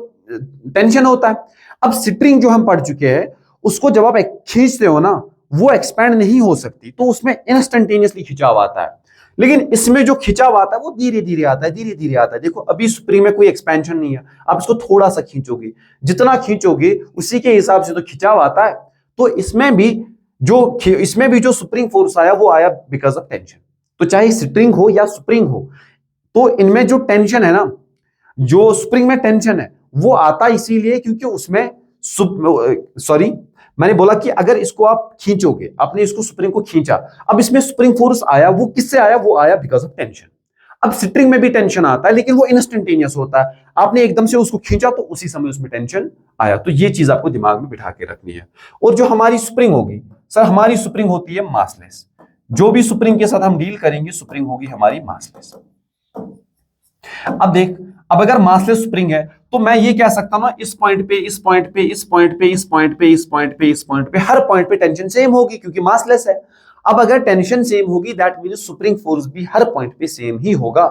टेंशन होता है। अब स्ट्रिंग जो हम पढ़ चुके हैं, उसको जब आप खींचते हो ना, वो एक्सपैंड नहीं हो सकती, तो उसमें इंस्टेंटेनियसली खिंचाव आता है। लेकिन इसमें जो खिंचाव आता है वो धीरे धीरे आता है, धीरे धीरे आता है। देखो अभी स्प्रिंग में कोई एक्सपेंशन नहीं है, आप इसको थोड़ा सा खींचोगे, जितना खींचोगे उसी के हिसाब से तो खिंचाव आता है। तो इसमें भी जो स्प्रिंग फोर्स आया वो आया बिकॉज ऑफ टेंशन। तो चाहे स्ट्रिंग हो या स्प्रिंग हो, तो इनमें जो टेंशन है ना, जो स्प्रिंग में टेंशन है वो आता इसीलिए क्योंकि उसमें सॉरी, मैंने बोला कि अगर इसको आप खींचोगे, आपने इसको स्प्रिंग को खींचा, अब इसमें स्प्रिंग फोर्स आया, वो किससे आया? वो आया बिकॉज ऑफ टेंशन। अब स्ट्रिंग में भी टेंशन आता है लेकिन वो इंस्टेंटेनियस होता है, आपने एकदम से उसको खींचा तो उसी समय उसमें टेंशन आया। तो ये चीज आपको दिमाग में बिठा के रखनी है। और जो हमारी स्प्रिंग होगी सर, हमारी स्प्रिंग होती है मासलेस। जो भी स्प्रिंग के साथ हम डील करेंगे, स्प्रिंग होगी हमारी मासलेस। अब देख, अब अगर मासलेस स्प्रिंग है तो मैं ये कह सकता हूं ना, इस पॉइंट पे, इस पॉइंट पे, इस पॉइंट पे, इस पॉइंट पे, इस पॉइंट पे, इस पॉइंट पे, हर पॉइंट पे टेंशन सेम होगी क्योंकि मासलेस है। अब अगर टेंशन सेम होगी, दैट मींस स्प्रिंग फोर्स भी हर पॉइंट पे सेम ही होगा।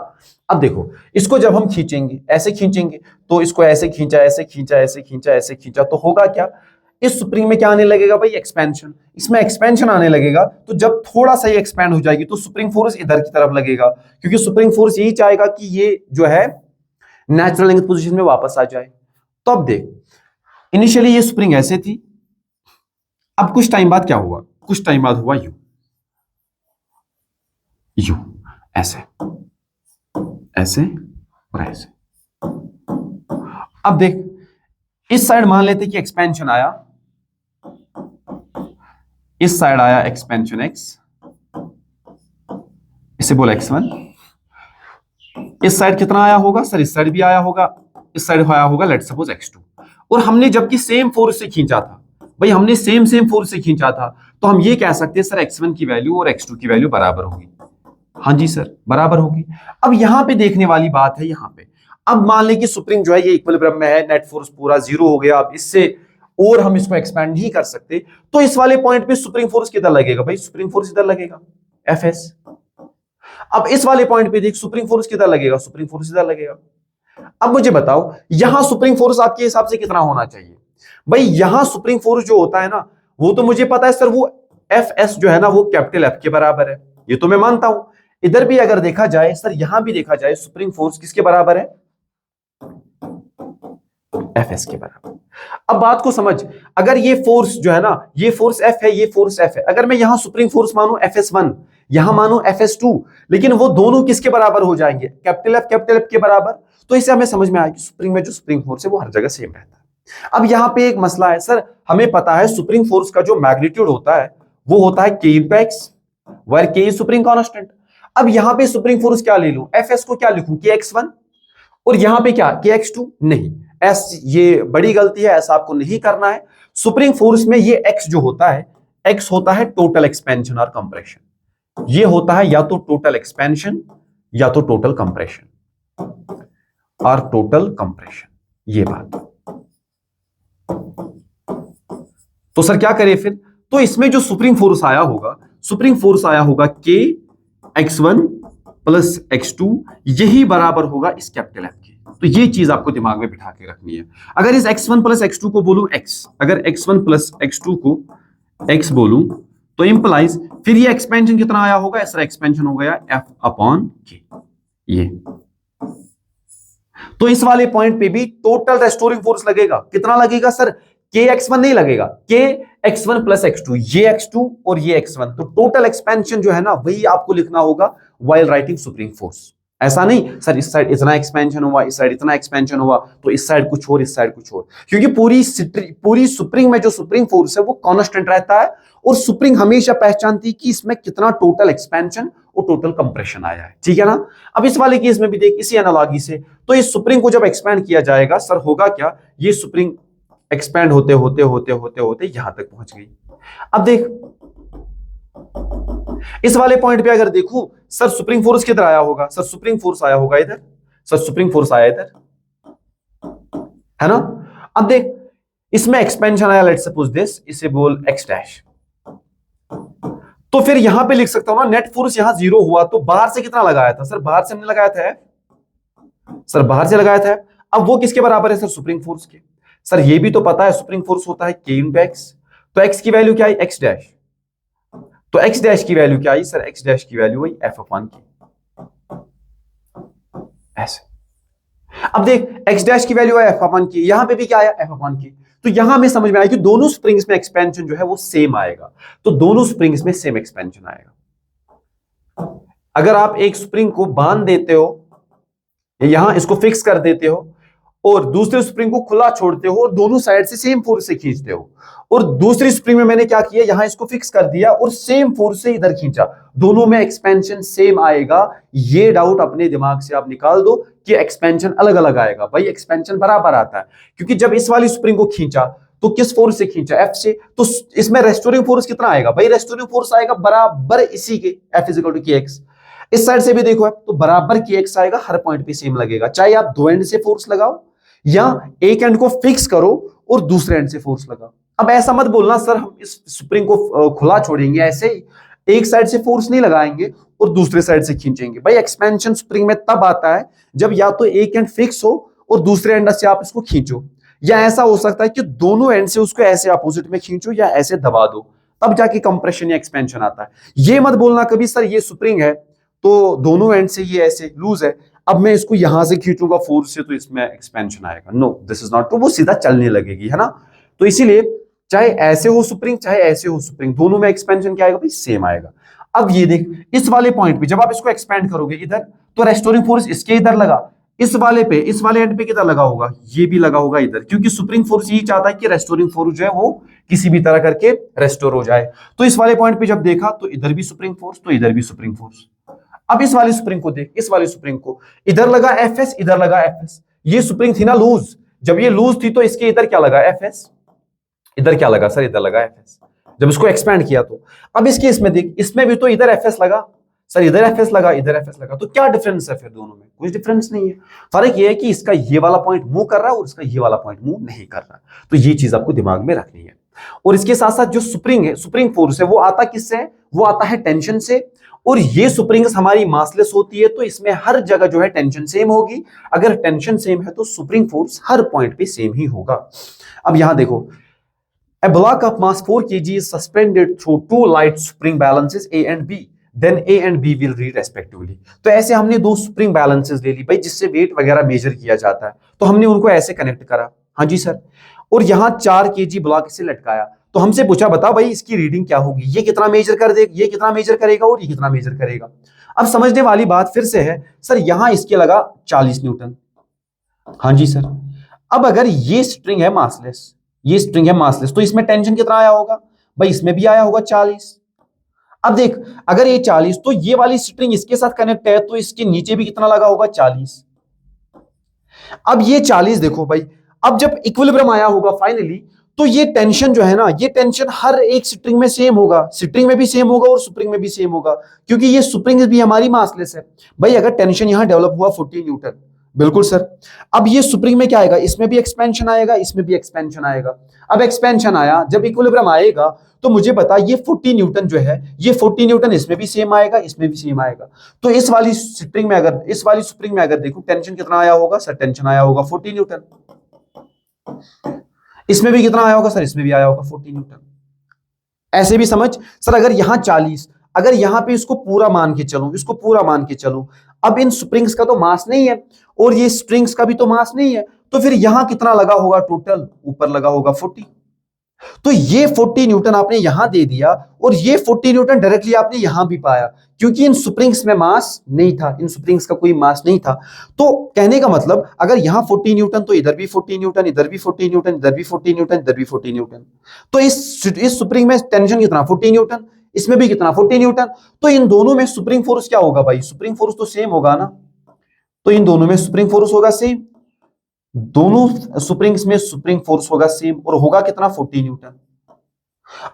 अब देखो, इसको जब हम खींचेंगे, ऐसे खींचेंगे, तो इसको ऐसे खींचा, ऐसे खींचा, ऐसे खींचा, ऐसे खींचा, तो होगा क्या? इस स्प्रिंग में क्या आने लगेगा भाई? एक्सपेंशन। इसमें एक्सपेंशन आने लगेगा, तो जब थोड़ा सा ये एक्सपेंड हो जाएगी तो स्प्रिंग फोर्स इधर की तरफ लगेगा, क्योंकि स्प्रिंग फोर्स यही चाहेगा कि ये जो है नेचुरल लेंथ पोजीशन में वापस आ जाए। तो अब देख, इनिशियली ये स्प्रिंग ऐसे थी, अब कुछ टाइम बाद क्या हुआ? कुछ टाइम बाद हुआ यू, यू, ऐसे, ऐसे और ऐसे। अब देख, इस साइड मान लेते कि एक्सपेंशन आया, इस साइड आया एक्सपेंशन एक्स, इसे बोला x1। इस साइड कितना आया होगा सर? इस साइड भी आया होगा, इस साइड आया होगा लेट्स सपोज x2। और हमने जबकि सेम फोर्स से खींचा था भाई, हमने सेम फोर्स से खींचा था, तो हम ये कह सकते हैं सर x1 की वैल्यू और x2 की वैल्यू बराबर होगी। हाँ जी सर, बराबर होगी। अब यहां पे देखने वाली बात है, यहां पे अब मान लें कि स्प्रिंग जो है ये इक्विलिब्रियम में है, नेट फोर्स पूरा जीरो हो गया, अब इससे और हम इसको एक्सपैंड नहीं कर सकते, तो इस वाले पॉइंट पे स्प्रिंग फोर्स किधर लगेगा भाई? स्प्रिंग फोर्स इधर लगेगा, Fs। अब इस वाले पॉइंट पे देख, स्प्रिंग फोर्स किधर लगेगा? स्प्रिंग फोर्स इधर लगेगा। अब मुझे बताओ, यहां स्प्रिंग फोर्स आपके हिसाब से कितना होना चाहिए भाई? यहां स्प्रिंग फोर्स जो होता है ना, वो तो मुझे पता है सर, वो Fs जो है ना, वो कैपिटल F के बराबर है, ये तो मैं मानता हूं। इधर भी अगर देखा जाए सर, यहां भी देखा जाए, स्प्रिंग फोर्स किसके बराबर है? Fs के बराबर। अब बात को समझ, अगर ये फोर्स जो है ना, ये फोर्स F है, ये फोर्स F है, अगर मैं यहां स्प्रिंग फोर्स मानू Fs1, यहां मानो Fs2, लेकिन वो दोनों किसके बराबर हो जाएंगे? कैपिटल F के बराबर। तो इसे हमें समझ में आया कि स्प्रिंग में जो स्प्रिंग फोर्स है वो हर जगह सेम रहता है। अब यहां पे एक मसला है सर, हमें पता है स्प्रिंग फोर्स का जो मैग्नीट्यूड होता है वो होता है K × X, where K is spring constant. अब यहां पे स्प्रिंग फोर्स क्या ले लूं? Fs को क्या लिखूं? Kx1। और यहां पे क्या? Kx2? नहीं, ये बड़ी गलती है, ऐसा आपको नहीं करना है। स्प्रिंग फोर्स में ये x जो होता है, x होता है टोटल एक्सपेंशन और कंप्रेशन। ये होता है या तो टोटल एक्सपेंशन या तो टोटल कंप्रेशन और टोटल कंप्रेशन, ये बात। तो सर क्या करें फिर? तो इसमें जो स्प्रिंग फोर्स आया होगा, स्प्रिंग फोर्स आया होगा K x1 प्लस x2, यही बराबर होगा इस कैपिटल F के। तो ये चीज आपको दिमाग में बिठा के रखनी है। अगर इस x1 प्लस x2 को बोलूं x, अगर x1 प्लस x2 को x बोलूं, तो इंप्लाइज फिर ये एक्सपेंशन कितना आया होगा? ऐसा एक्सपेंशन हो गया F/K। ये तो इस वाले पॉइंट पे भी टोटल रेस्टोरिंग फोर्स लगेगा। कितना लगेगा सर? Kx1 नहीं लगेगा, Kx1 प्लस x2, ये x2 और ये x1। तो टोटल एक्सपेंशन जो है ना, वही आपको लिखना होगा व्हाइल राइटिंग स्प्रिंग फोर्स। ऐसा नहीं सर इस साइड इतना एक्सपेंशन हुआ, इस साइड इतना एक्सपेंशन हुआ, तो इस साइड कुछ और, इस साइड कुछ और, क्योंकि पूरी स्प्रिंग में जो स्प्रिंग फोर्स है वो कांस्टेंट रहता है और स्प्रिंग हमेशा पहचानती है कि इसमें कितना टोटल एक्सपेंशन और टोटल कंप्रेशन आया है, ठीक है ना। अब इस वाले केस में भी देख इसी एनालॉजी से, तो इस स्प्रिंग को जब एक्सपेंड किया जाएगा सर होगा क्या, ये स्प्रिंग एक्सपेंड होते होते होते होते होते यहां तक पहुंच गई। अब देख इस वाले पॉइंट पे अगर देखूं सर स्प्रिंग फोर्स किधर आया होगा, सर स्प्रिंग फोर्स आया होगा इधर, सर स्प्रिंग फोर्स आया इधर, है ना। अब देख इसमें एक्सपेंशन आया, लेट्स सपोज दिस, इसे बोल एक्स डैश, तो फिर यहां पे लिख सकता हूं ना नेट फोर्स यहां 0 हुआ, तो बाहर से कितना लगाया था सर, बाहर से हमने लगाया था सर, बाहर से लगाया था। अब वो किसके बराबर है सर, स्प्रिंग फोर्स के। सर ये भी तो पता है स्प्रिंग फोर्स होता है के इंटू एक्स, तो एक्स की वैल्यू क्या आई, एक्स डैश, तो एक्स डैश की वैल्यू क्या आई सर, एक्स डैश की वैल्यू आई एफ अपॉन की, ऐसे। अब देख एक्स डैश की वैल्यू है एफ अपॉन की, यहां पे भी क्या आया एफ अपॉन की, तो यहां हमें समझ में आया कि दोनों स्प्रिंग्स में एक्सपेंशन जो है वो सेम आएगा, तो दोनों स्प्रिंग्स में सेम एक्सपेंशन आएगा। अगर आप एक स्प्रिंग को बांध देते हो, यहां इसको फिक्स कर देते हो और दूसरे स्प्रिंग को खुला छोड़ते हो और दोनों साइड से सेम फोर्स से खींचते हो, और दूसरी स्प्रिंग में मैंने क्या किया, यहां इसको फिक्स कर दिया और सेम फोर्स से इधर खींचा, दोनों में एक्सपेंशन सेम आएगा। ये डाउट अपने दिमाग से आप निकाल दो कि एक्सपेंशन अलग अलग आएगा, भाई एक्सपेंशन बराबर आता है, क्योंकि जब इस वाली स्प्रिंग को खींचा तो किस फोर्स से खींचा, एफ से, तो इसमें रेस्टोरिंग फोर्स कितना आएगा, भाई रेस्टोरिंग फोर्स आएगा बराबर इसी के, एफ इज इक्वल टू के एक्स। इस साइड से भी देखो तो बराबर के एक्स आएगा, हर पॉइंट पे सेम लगेगा, चाहे आप दो एंड से फोर्स लगाओ या एक एंड को फिक्स करो और दूसरे एंड से फोर्स लगाओ। अब ऐसा मत बोलना सर हम इस स्प्रिंग को खुला छोड़ेंगे ऐसे ही, एक साइड से फोर्स नहीं लगाएंगे और दूसरे साइड से खींचेंगे। भाई एक्सपेंशन स्प्रिंग में तब आता है जब या तो एक एंड फिक्स हो और दूसरे एंड से आप इसको खींचो, या ऐसा हो सकता है कि दोनों एंड से उसको ऐसे अपोजिट में खींचो या ऐसे दबा दो, तब जाके कंप्रेशन या एक्सपेंशन आता है। ये मत बोलना कभी सर ये स्प्रिंग है तो दोनों एंड से ये ऐसे लूज है, अब मैं इसको यहां से खींचूंगा फोर्स से तो इसमें एक्सपेंशन आएगा, नो दिस इज नॉट, तो वो सीधा चलने लगेगी, है ना। तो इसीलिए चाहे ऐसे हो स्प्रिंग चाहे ऐसे हो स्प्रिंग, दोनों में एक्सपेंशन क्या आएगा भाई, सेम आएगा। अब ये देख इस वाले पॉइंट पे जब आप इसको एक्सपेंड करोगे इधर, तो रेस्टोरिंग फोर्स इसके इधर लगा, इस वाले पे, इस वाले एंड पे किधर लगा होगा, ये भी लगा होगा इधर, क्योंकि स्प्रिंग फोर्स यही चाहता है कि रेस्टोरिंग फोर्स जो है वो किसी भी तरह करके रेस्टोर हो जाए। तो इस वाले पॉइंट पे जब देखा तो इधर भी स्प्रिंग फोर्स तो इधर भी स्प्रिंग फोर्स। अब इस वाली स्प्रिंग को देख, इस वाली स्प्रिंग को, इधर लगा एफ एस, इधर लगा एफ एस, ये स्प्रिंग थी ना लूज, जब ये लूज थी तो इसके इधर क्या लगा एफ एस, इधर क्या लगा सर, इधर लगा एफ एस, जब इसको एक्सपेंड किया तो। अब इस केस में देख, इसमें भी तो इधर एफ एस लगा सर, इधर एफ एस लगा, इधर एफ एस लगा, तो क्या डिफरेंस है फिर दोनों में, कुछ डिफरेंस नहीं है। फर्क ये है कि इसका ये वाला पॉइंट मूव कर रहा है और इसका ये वाला पॉइंट मूव नहीं कर रहा, तो ये चीज आपको दिमाग में रखनी है। और इसके साथ साथ जो स्प्रिंग है, स्प्रिंग फोर्स है, वो आता किससे, वो आता है टेंशन से, और ये स्प्रिंग्स हमारी मासलेस होती है तो इसमें हर जगह जो है टेंशन सेम होगी। अगर टेंशन सेम है तो स्प्रिंग फोर्स हर पॉइंट पे सेम ही होगा। अब यहां देखो, a block of mass 4 kg is suspended through two light spring balances A and B, then A and B will read respectively। तो ऐसे हमने दो स्प्रिंग बैलेंसेस ले ली भाई, जिससे वेट वगैरह मेजर किया जाता है, तो हमने उनको ऐसे कनेक्ट करा, हाँ जी सर, और यहां 4 kg ब्लॉक से लटकाया, तो हमसे पूछा बता भाई इसकी रीडिंग क्या होगी, ये कितना मेजर कर दे, ये कितना मेजर करेगा और ये कितना मेजर करेगा। अब समझने वाली बात फिर से है सर, यहां इसके लगा 40 न्यूटन, हाँ जी सर। अब अगर ये स्ट्रिंग है मासलेस, ये स्ट्रिंग है मासलेस, तो इसमें टेंशन कितना आया होगा भाई, इसमें भी आया होगा 40। अब देख अगर ये 40 तो ये वाली स्ट्रिंग इसके साथ कनेक्ट है तो इसके नीचे भी कितना लगा होगा 40। अब ये 40 देखो भाई, अब जब इक्विलिब्रियम आया होगा फाइनली, तो ये टेंशन जो है ना, ये टेंशन हर एक स्ट्रिंग में सेम होगा, स्ट्रिंग में भी सेम होगा और स्प्रिंग में भी सेम होगा, क्योंकि ये स्प्रिंग भी हमारी मासलेस है। भाई अगर टेंशन यहां डेवलप हुआ 40 न्यूटन, बिल्कुल सर, अब ये स्प्रिंग में क्या आएगा, इसमें भी एक्सपेंशन आएगा, इसमें भी एक्सपेंशन आएगा। अब एक्सपेंशन आया, जब इक्विलिब्रियम आएगा तो मुझे बता ये 40 न्यूटन जो है, ये 40 न्यूटन इसमें भी सेम आएगा, इसमें भी सेम आएगा। तो इस वाली स्प्रिंग में अगर, इस वाली स्प्रिंग में अगर देखो टेंशन कितना आया होगा सर, टेंशन आया होगा 40 न्यूटन, इसमें भी कितना आया होगा सर, इसमें भी आया होगा 40 न्यूटन। ऐसे भी समझ सर, अगर यहां 40, अगर यहां पे इसको पूरा मान के चलूं, इसको पूरा मान के चलूं, अब इन स्प्रिंग्स का तो मास नहीं है और ये स्ट्रिंग्स का भी तो मास नहीं है, तो फिर यहां कितना लगा होगा टोटल, ऊपर लगा होगा 40, तो ये 40 न्यूटन आपने यहां दे दिया और ये 40 न्यूटन डायरेक्टली आपने यहां भी पाया, क्योंकि इन स्प्रिंग्स में मास नहीं था, इन स्प्रिंग्स का कोई मास नहीं था। तो कहने का मतलब अगर यहां 40 न्यूटन तो इधर भी 40 न्यूटन, इधर भी 40 न्यूटन, इधर भी 40 न्यूटन, इधर भी 40 न्यूटन। तो इस स्प्रिंग में टेंशन कितना, 40 न्यूटन, इसमें भी कितना, 40 न्यूटन। तो इन दोनों में स्प्रिंग फोर्स क्या होगा भाई, स्प्रिंग फोर्स तो सेम होगा ना। तो इन दोनों में स्प्रिंग फोर्स होगा सेम, दोनों स्प्रिंग्स में स्प्रिंग फोर्स होगा सेम, और होगा कितना, 40 न्यूटन।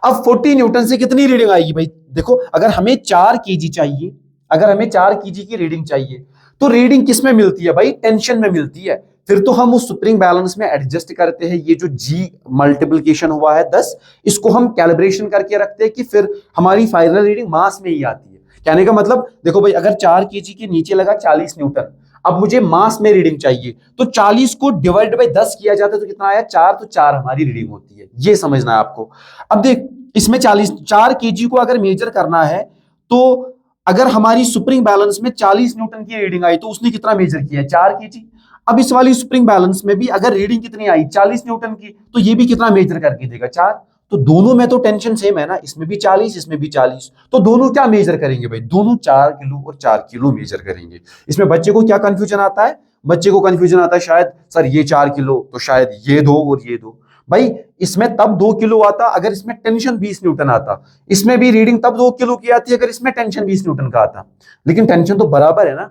अब 40 न्यूटन से कितनी रीडिंग आएगी भाई, देखो अगर हमें 4 केजी चाहिए, अगर हमें 4 केजी की रीडिंग चाहिए, तो रीडिंग किस में मिलती है भाई, टेंशन में मिलती है। फिर तो हम उस स्प्रिंग बैलेंस में एडजस्ट करते हैं, ये जो जी मल्टीप्लिकेशन हुआ है 10, इसको हम कैलिब्रेशन करके रखते हैं कि फिर हमारी फाइनल रीडिंग मास में ही आती है। कहने का मतलब देखो भाई, अगर 4 केजी के नीचे लगा 40 न्यूटन, अब मुझे मास में रीडिंग चाहिए, तो 40 को डिवाइड बाय 10 किया जाता है तो कितना आया, 4, तो 4 हमारी रीडिंग होती है, ये समझना है आपको। अब देख इसमें 4 केजी को अगर मेजर करना है, तो अगर हमारी स्प्रिंग बैलेंस में 40 न्यूटन की रीडिंग आई तो उसने कितना मेजर किया है, 4 केजी। अब इस वाली स्प्रिंग बैलेंस में भी अगर रीडिंग कितनी आई, 40 न्यूटन की, तो ये भी कितना मेजर करके देगा, 4। तो दोनों में तो टेंशन सेम है ना, इसमें भी 40, इसमें भी 40, तो दोनों क्या मेजर करेंगे भाई, दोनों 4 किलो और 4 किलो मेजर करेंगे। इसमें बच्चे को क्या कंफ्यूजन आता है, बच्चे को कंफ्यूजन आता है शायद सर ये 4 किलो तो शायद ये 2 और ये 2। भाई इसमें तब 2 किलो आता अगर इसमें टेंशन 20 न्यूटन आता, इसमें भी रीडिंग तब 2 किलो की आती अगर इसमें टेंशन 20 न्यूटन का आता, लेकिन टेंशन तो बराबर है ना।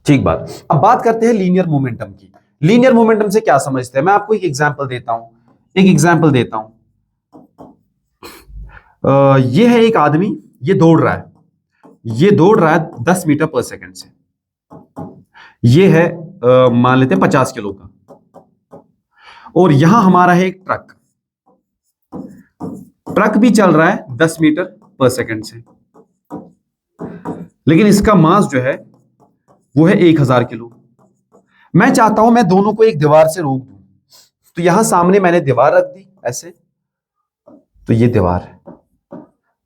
ठीक बात। अब बात करते हैं लीनियर मोमेंटम की। लीनियर मोमेंटम से क्या समझते हैं, मैं आपको एक एग्जांपल देता हूं, एक एग्जांपल देता हूं। ये है एक आदमी, ये दौड़ रहा है, ये दौड़ रहा है 10 मीटर पर सेकंड से, ये है मान लेते हैं 50 किलो का, और यहां हमारा है एक ट्रक, ट्रक भी चल रहा है 10 मीटर पर सेकंड से, लेकिन इसका मास जो है वो है 1000 किलो। मैं चाहता हूं मैं दोनों को एक दीवार से रोक दूं, तो यहां सामने मैंने दीवार रख दी ऐसे, तो ये दीवार है,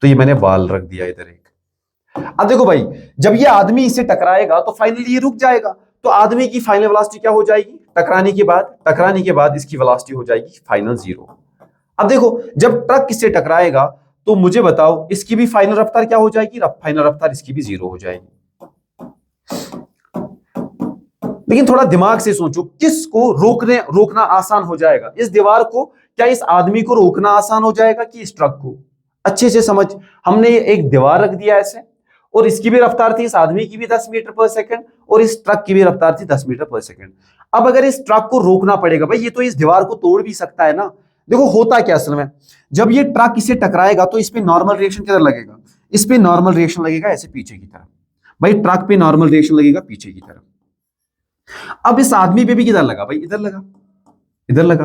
तो ये मैंने वाल रख दिया इधर एक। अब देखो भाई, जब ये आदमी इसे टकराएगा तो फाइनली ये रुक जाएगा, तो आदमी की फाइनल वेलोसिटी क्या हो जाएगी, टकराने के बाद इसकी वेलोसिटी हो जाएगी फाइनल 0। अब देखो जब ट्रक इससे टकराएगा तो मुझे बताओ इसकी भी फाइनल रफ्तार क्या हो जाएगी, फाइनल रफ्तार इसकी भी 0 हो जाएगी। लेकिन थोड़ा दिमाग से सोचो, किसको रोकना आसान हो जाएगा, इस दीवार को, क्या इस आदमी को रोकना आसान हो जाएगा कि इस ट्रक को। अच्छे से समझ, हमने एक दीवार रख दिया ऐसे, और इसकी भी रफ्तार थी, इस आदमी की भी 10 मीटर पर सेकंड, और इस ट्रक की भी रफ्तार थी 10 मीटर पर सेकंड। अब अगर इस ट्रक को रोकना पड़ेगा, भाई ये तो इस दीवार को तोड़ भी सकता है ना। देखो होता क्या असल में, जब ये ट्रक इसे टकराएगा तो इस पे नॉर्मल रिएक्शन किधर लगेगा, इस पे नॉर्मल रिएक्शन लगेगा ऐसे पीछे की तरफ, भाई ट्रक पे नॉर्मल रिएक्शन लगेगा पीछे की तरफ। अब इस आदमी पे भी किधर लगा भाई, इधर लगा, इधर लगा।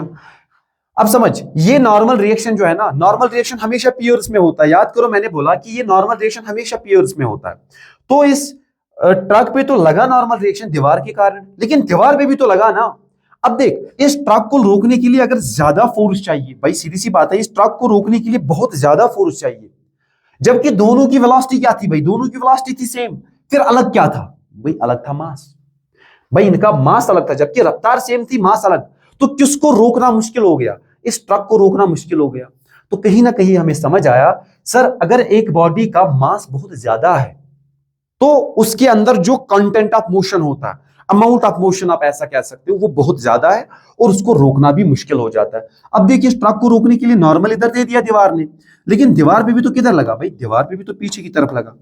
अब समझ, ये नॉर्मल रिएक्शन जो है ना, नॉर्मल रिएक्शन हमेशा पियर्स में होता है, याद करो मैंने बोला कि ये नॉर्मल रिएक्शन हमेशा पियर्स में होता है। तो इस ट्रक पे तो लगा नॉर्मल रिएक्शन दीवार के कारण, लेकिन दीवार पे भी तो लगा ना। अब देख, इस ट्रक को रोकने के लिए अगर ज्यादा फोर्स चाहिए, भाई सीधी सी बात है, इस ट्रक को रोकने के लिए बहुत ज्यादा फोर्स चाहिए, जबकि दोनों की वेलोसिटी क्या थी भाई, दोनों की वेलोसिटी थी सेम। फिर अलग क्या था भाई, अलग था मास, भाई इनका मास अलग था, जबकि रफ्तार सेम थी, मास अलग। तो किसको रोकना मुश्किल हो गया, इस ट्रक को रोकना मुश्किल हो गया। तो कहीं ना कहीं हमें समझ आया, सर अगर एक बॉडी का मास बहुत ज्यादा है तो उसके अंदर जो कंटेंट ऑफ मोशन होता है, अमाउंट ऑफ मोशन आप ऐसा कह सकते हो, वो बहुत ज्यादा है और उसको रोकना भी मुश्किल हो जाता है। अब देखिए, इस ट्रक को रोकने के लिए नॉर्मल इधर दे दिया दीवार ने, लेकिन दीवार पे भी तो किधर लगा भाई, दीवार पे भी तो पीछे की तरफ लगा।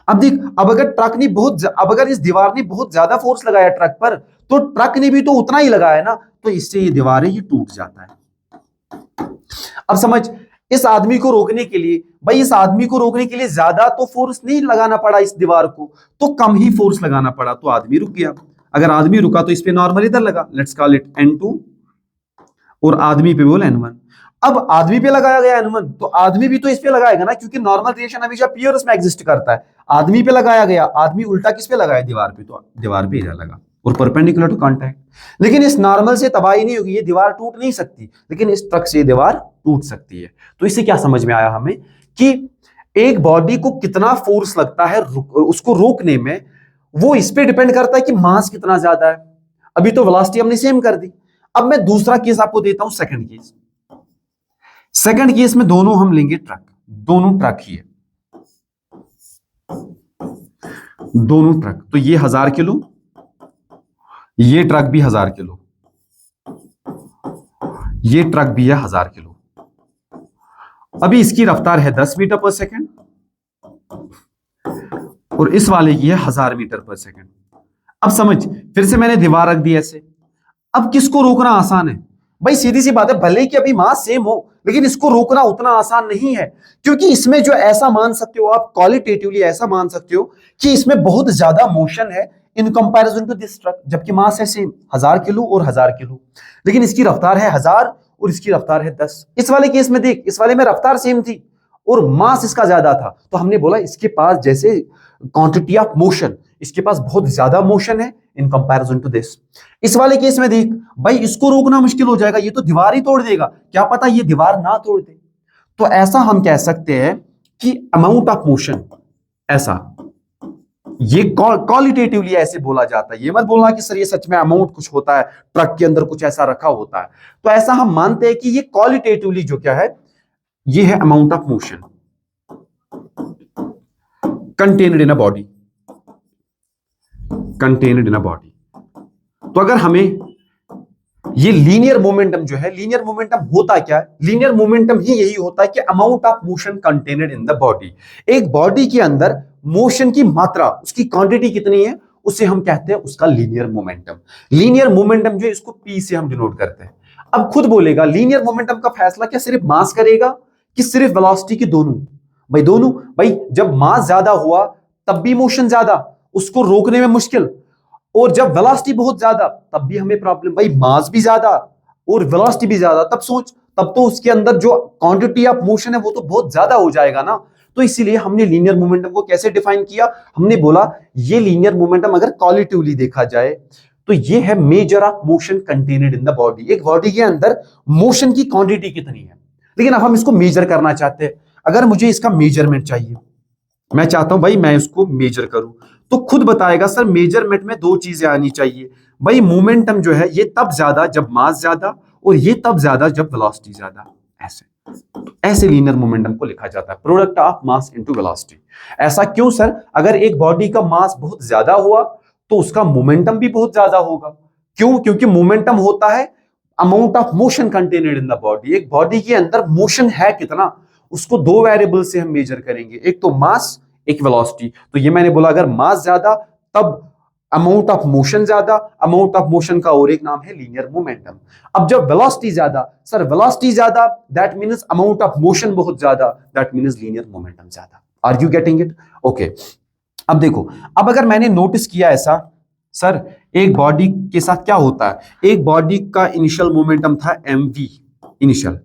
अब देख, अब अगर इस दीवार ने बहुत ज्यादा फोर्स लगाया ट्रक पर, तो ट्रक ने भी तो उतना ही लगाया ना, तो इससे ये दीवार है ये टूट जाता है। अब समझ, इस आदमी को रोकने के लिए, भाई इस आदमी को रोकने के लिए ज्यादा तो फोर्स नहीं लगाना पड़ा इस दीवार को, तो कम ही फोर्स लगाना पड़ा, तो आदमी रुक गया। अगर आदमी रुका तो इस पे नॉर्मल इधर लगा, लेट्स कॉल इट N2, और आदमी पे बोल N1। अब आदमी पे लगाया गया N1, तो आदमी भी तो इस पे लगाएगा ना, क्योंकि नॉर्मल रिएक्शन हमेशा पियर्स में एग्जिस्ट करता है। आदमी पे लगाया गया, आदमी उल्टा किस पे लगाया, दीवार पे, तो दीवार पे इधर लगा और परपेंडिकुलर टू कांटेक्ट। लेकिन इस नॉर्मल से तबाही नहीं होगी, ये दीवार टूट नहीं सकती, लेकिन इस ट्रक से दीवार टूट सकती है। तो इससे क्या समझ में आया हमें कि एक बॉडी को कितना फोर्स लगता है उसको रोकने में, वो इस पे डिपेंड करता है कि मास कितना ज्यादा है। अभी तो वेलोसिटी हमने सेम कर दी, अब मैं दूसरा केस आपको देता हूं, सेकंड केस। सेकंड केस में दोनों हम लेंगे ट्रक, दोनों ट्रक ही है, दोनों ट्रक। तो ये 1000 किलो, ये ट्रक भी 1000 किलो, ये ट्रक भी है 1000 किलो। अभी इसकी रफ्तार है 10 मीटर पर सेकंड और इस वाले की है 1000 मीटर पर सेकंड। अब समझ, फिर से मैंने दीवार रख दी ऐसे। अब किसको रोकना आसान है भाई? सीधी सी बात है, भले ही कि अभी मास सेम हो, लेकिन इसको रोकना उतना आसान नहीं है, क्योंकि इसमें जो ऐसा मान सकते हो आप, क्वालिटेटिवली ऐसा मान सकते हो कि इसमें बहुत ज्यादा मोशन है in comparison to this truck, जबकि मास है सेम 1000 किलो और 1000 किलो, लेकिन इसकी रफ्तार है 1000 और इसकी रफ्तार है 10। इस वाले केस में देख, इस वाले में रफ्तार सेम थी और मास इसका ज्यादा था, तो हमने बोला इसके पास जैसे क्वांटिटी ऑफ मोशन, इसके पास बहुत ज्यादा मोशन है इन कंपैरिजन टू दिस। इस वाले केस में देख भाई, इसको रोकना मुश्किल हो जाएगा, ये तो दीवार ही तोड़ देगा, क्या पता ये दीवार ना तोड़ दे। तो ऐसा हम कह सकते हैं कि अमाउंट ऑफ मोशन, ऐसा ये क्वालिटेटिवली ऐसे बोला जाता है। ये मत बोलना कि सर ये सच में अमाउंट कुछ होता है, ट्रक के अंदर कुछ ऐसा रखा होता है। तो ऐसा हम मानते हैं कि ये क्वालिटेटिवली जो क्या है, ये है amount of motion contained in a body, contained in a body. तो अगर हमें ये लीनियर मोमेंटम जो है, लीनियर मोमेंटम होता क्या है? लीनियर मोमेंटम ही यही होता है कि amount of motion contained in the body. एक बॉडी के अंदर मोशन की मात्रा, उसकी क्वांटिटी कितनी है, उसे हम कहते हैं उसका लीनियर मोमेंटम। लीनियर मोमेंटम जो है, इसको पी से हम डिनोट करते हैं। अब खुद बोलेगा, लीनियर मोमेंटम का फैसला क्या सिर्फ मास करेगा कि सिर्फ वेलोसिटी की? दोनों भाई, दोनों भाई। जब मास ज्यादा हुआ तब भी मोशन ज्यादा, उसको रोकने में मुश्किल, और जब वेलोसिटी बहुत ज्यादा तब भी हमें प्रॉब्लम। भाई मास भी ज्यादा और वेलोसिटी भी ज्यादा, तब सोच, तब तो उसके अंदर जो क्वांटिटी ऑफ मोशन है वो तो बहुत ज्यादा हो जाएगा ना। तो इसीलिए हमने लीनियर मोमेंटम को कैसे डिफाइन किया? हमने बोला ये लीनियर मोमेंटम अगर क्वालिटेटिवली देखा जाए तो ये है measure of motion contained in the body. एक बॉडी के अंदर मोशन की क्वांटिटी कितनी है, लेकिन अब हम इसको मेजर करना चाहते हैं। अगर मुझे इसका मेजरमेंट चाहिए, मैं चाहता हूं भाई मैं इसको मेजर करूं, तो खुद बताएगा सर मेजरमेंट में दो चीजें आनी चाहिए भाई। मोमेंटम जो है ये तब ज्यादा जब मास ज्यादा, और ये तब ज्यादा जब वेलोसिटी ज्यादा। ऐसे लीनियर मोमेंटम को लिखा जाता है, product of mass into velocity. ऐसा क्यों सर? अगर एक बॉडी का मास बहुत ज्यादा हुआ तो उसका मोमेंटम भी बहुत ज्यादा होगा। क्यों? क्योंकि मोमेंटम होता है amount of motion contained in the body. एक बॉडी के अंदर मोशन है कितना, उसको दो वेरिएबल से हम मेजर करेंगे, एक तो मास, एक वेलोसिटी। तो ये मैंने बोला अगर मास ज्यादा तब अमाउंट ऑफ मोशन ज्यादा, अमाउंट ऑफ मोशन का और एक नाम है लीनियर मोमेंटम। अब जब वेलोसिटी ज्यादा, सर वेलोसिटी ज्यादा that means amount of motion बहुत ज्यादा, दैट मींस लीनियर मोमेंटम ज्यादा। Are you getting it? Okay. अब देखो, अब अगर मैंने नोटिस किया ऐसा, सर एक बॉडी के साथ क्या होता है, एक बॉडी का इनिशियल मोमेंटम था mv इनिशियल,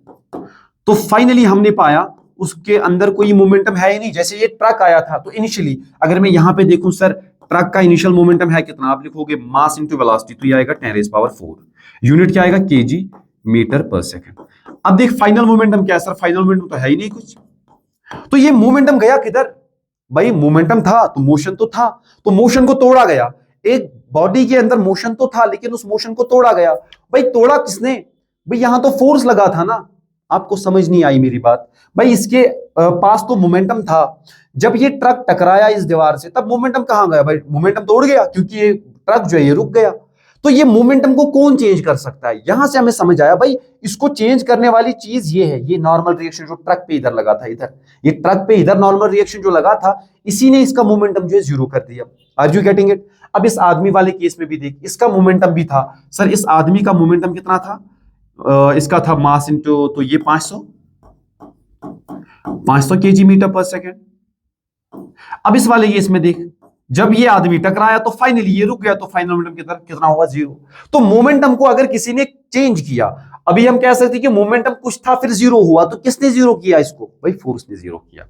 तो फाइनली हमने पाया उसके अंदर कोई मोमेंटम है ही नहीं। जैसे ये ट्रक आया था तो इनिशियली अगर मैं यहां पे देखूं सर, ट्रक का इनिशियल मोमेंटम है कितना, आप लिखोगे मास इनटू वेलोसिटी, तो ये आएगा 10⁻⁴। यूनिट क्या आएगा? केजी मीटर पर सेकंड। अब देख फाइनल मोमेंटम क्या है सर? फाइनल मोमेंटम तो है ही नहीं कुछ, तो ये मोमेंटम गया किधर? भाई मोमेंटम था तो मोशन तो था, तो मोशन को तोड़ा गया। एक बॉडी के अंदर मोशन तो था लेकिन उस मोशन को तोड़ा गया। भाई तोड़ा किसने? भाई यहां तो फोर्स लगा था ना। आपको समझ नहीं आई मेरी बात? भाई इसके पास तो मोमेंटम था, जब ये ट्रक टकराया इस दीवार से तब मोमेंटम कहां गया? भाई मोमेंटम तोड़ गया, क्योंकि ये ट्रक जो है ये रुक गया। तो ये मोमेंटम को कौन चेंज कर सकता है? यहां से हमें समझ आया भाई इसको चेंज करने वाली चीज ये है, ये नॉर्मल रिएक्शन जो ट्रक पे इधर लगा था, इधर ये ट्रक पे इधर नॉर्मल रिएक्शन जो लगा था, इसी ने इसका मोमेंटम जो है जीरो कर दिया। Are you getting it? अब इस आदमी वाले केस में भी देख, इसका मोमेंटम भी था। सर इस आदमी का मोमेंटम कितना था? इसका था मास इनटू, तो ये 500 केजी मीटर पर सेकेंड। अब इस वाले केस में देख, जब ये आदमी टकराया तो फाइनली ये रुक गया, तो फाइनल मोमेंटम कितना होगा? जीरो। तो मोमेंटम को अगर किसी ने चेंज किया, अभी हम कह सकते हैं कि मोमेंटम कुछ था फिर जीरो हुआ, तो किसने जीरो किया इसको? भाई फोर्स ने जीरो किया।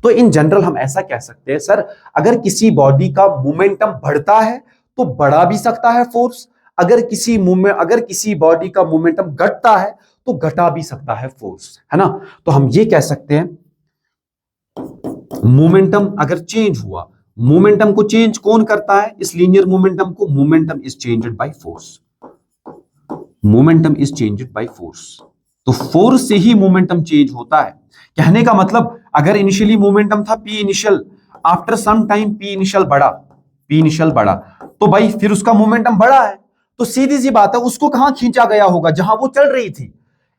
तो इन जनरल हम ऐसा कह सकते हैं सर, अगर किसी बॉडी का मोमेंटम बढ़ता है तो बढ़ा भी सकता है फोर्स, अगर किसी बॉडी का मोमेंटम घटता है तो घटा भी सकता है फोर्स, है ना। तो हम ये कह सकते हैं मोमेंटम अगर चेंज हुआ, मोमेंटम को चेंज कौन करता है? इस लीनियर मोमेंटम को momentum is changed by force. Momentum is changed by force. तो फोर्स से ही मोमेंटम चेंज होता है। कहने का मतलब अगर इनिशियली मोमेंटम था P initial, after some time P initial बढ़ा, तो भाई फिर उसका मोमेंटम बढ़ा है, तो सीधी सी बात है उसको कहां खींचा गया होगा, जहां वो चल रही थी।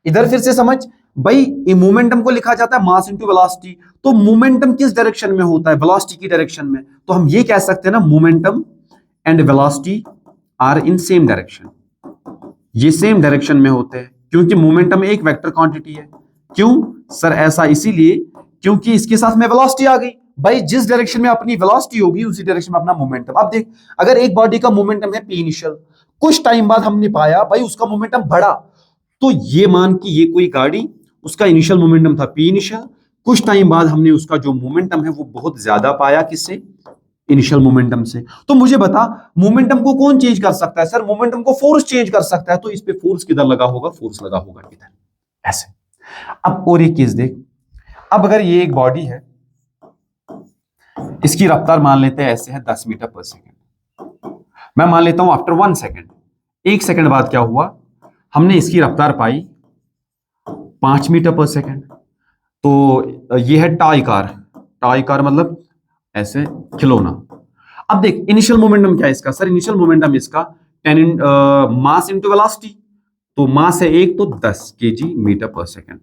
इधर फिर से समझ भाई, मोमेंटम को लिखा जाता है मास इनटू वेलोसिटी, तो मोमेंटम किस डायरेक्शन में होता है, वेलोसिटी की डायरेक्शन में। तो हम ये कह सकते हैं ना, momentum and velocity are in same direction, ये सेम डायरेक्शन में होते हैं, क्योंकि मोमेंटम एक वेक्टर क्वांटिटी है। क्यों सर? ऐसा इसीलिए क्योंकि इसके साथ में वेलोसिटी आ गई। भाई जिस डायरेक्शन में अपनी वेलोसिटी होगी उसी डायरेक्शन में अपना मोमेंटम। अब देख, अगर एक बॉडी का मोमेंटम है पी इनिशियल, कुछ टाइम बाद हमने पाया भाई उसका मोमेंटम बढ़ा, तो ये मान कि ये कोई गाड़ी, उसका इनिशियल मोमेंटम था पी इनिशियल, कुछ टाइम बाद हमने उसका जो मोमेंटम है वो बहुत ज्यादा पाया, किससे? इनिशियल मोमेंटम से। तो मुझे बता, मोमेंटम को कौन चेंज कर सकता है? सर मोमेंटम को फोर्स चेंज कर सकता है, तो इस पे फोर्स किधर लगा होगा? फोर्स लगा होगा इधर, ऐसे। अब और एक केस देख, अब अगर ये एक बॉडी है, इसकी रफ्तार मान लेते हैं ऐसे है 10 मीटर पर सेकेंड, मैं मान लेता हूं आफ्टर 1 सेकेंड, 1 सेकेंड बाद क्या हुआ, हमने इसकी रफ्तार पाई 5 मीटर पर सेकेंड। तो ये है टॉय कार मतलब ऐसे खिलौना। अब देख इनिशियल मोमेंटम क्या है इसका? सर इनिशियल मोमेंटम इसका 10 मास इंटू वेलोसिटी, तो मास है 1 तो 10 केजी मीटर पर सेकेंड।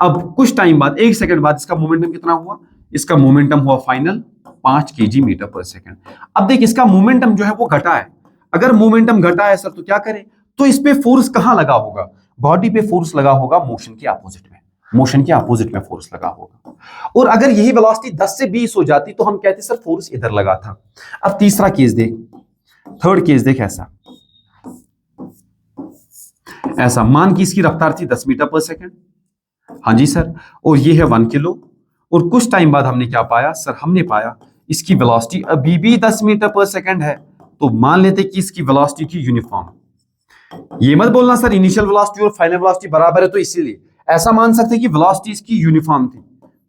अब कुछ टाइम बाद, 1 सेकेंड बाद इसका मोमेंटम कितना हुआ? इसका मोमेंटम हुआ फाइनल 5 केजी मीटर पर सेकेंड। अब देख इसका मोमेंटम जो है वो घटा है। अगर मोमेंटम घटा है सर तो क्या करें? तो इस पे फोर्स कहां लगा होगा? बॉडी पे फोर्स लगा होगा मोशन के अपोजिट में फोर्स लगा होगा। और अगर यही वेलोसिटी 10 से 20 हो जाती तो हम कहते सर फोर्स इधर लगा था। अब तीसरा केस देख, थर्ड केस देख, ऐसा मान कि इसकी रफ्तार थी 10 मीटर पर सेकेंड, हाँ जी सर, और ये है 1 किलो, और कुछ टाइम बाद हमने क्या पाया? सर हमने पाया इसकी वेलोसिटी अभी भी 10 मीटर पर सेकेंड है, तो मान लेते कि इसकी वेलोसिटी थी यूनिफॉर्म। ये मत बोलना सर इनिशियल वेलोसिटी और फाइनल वेलोसिटी बराबर है, तो इसीलिए ऐसा मान सकते हैं कि वेलोसिटी इसकी यूनिफॉर्म थी,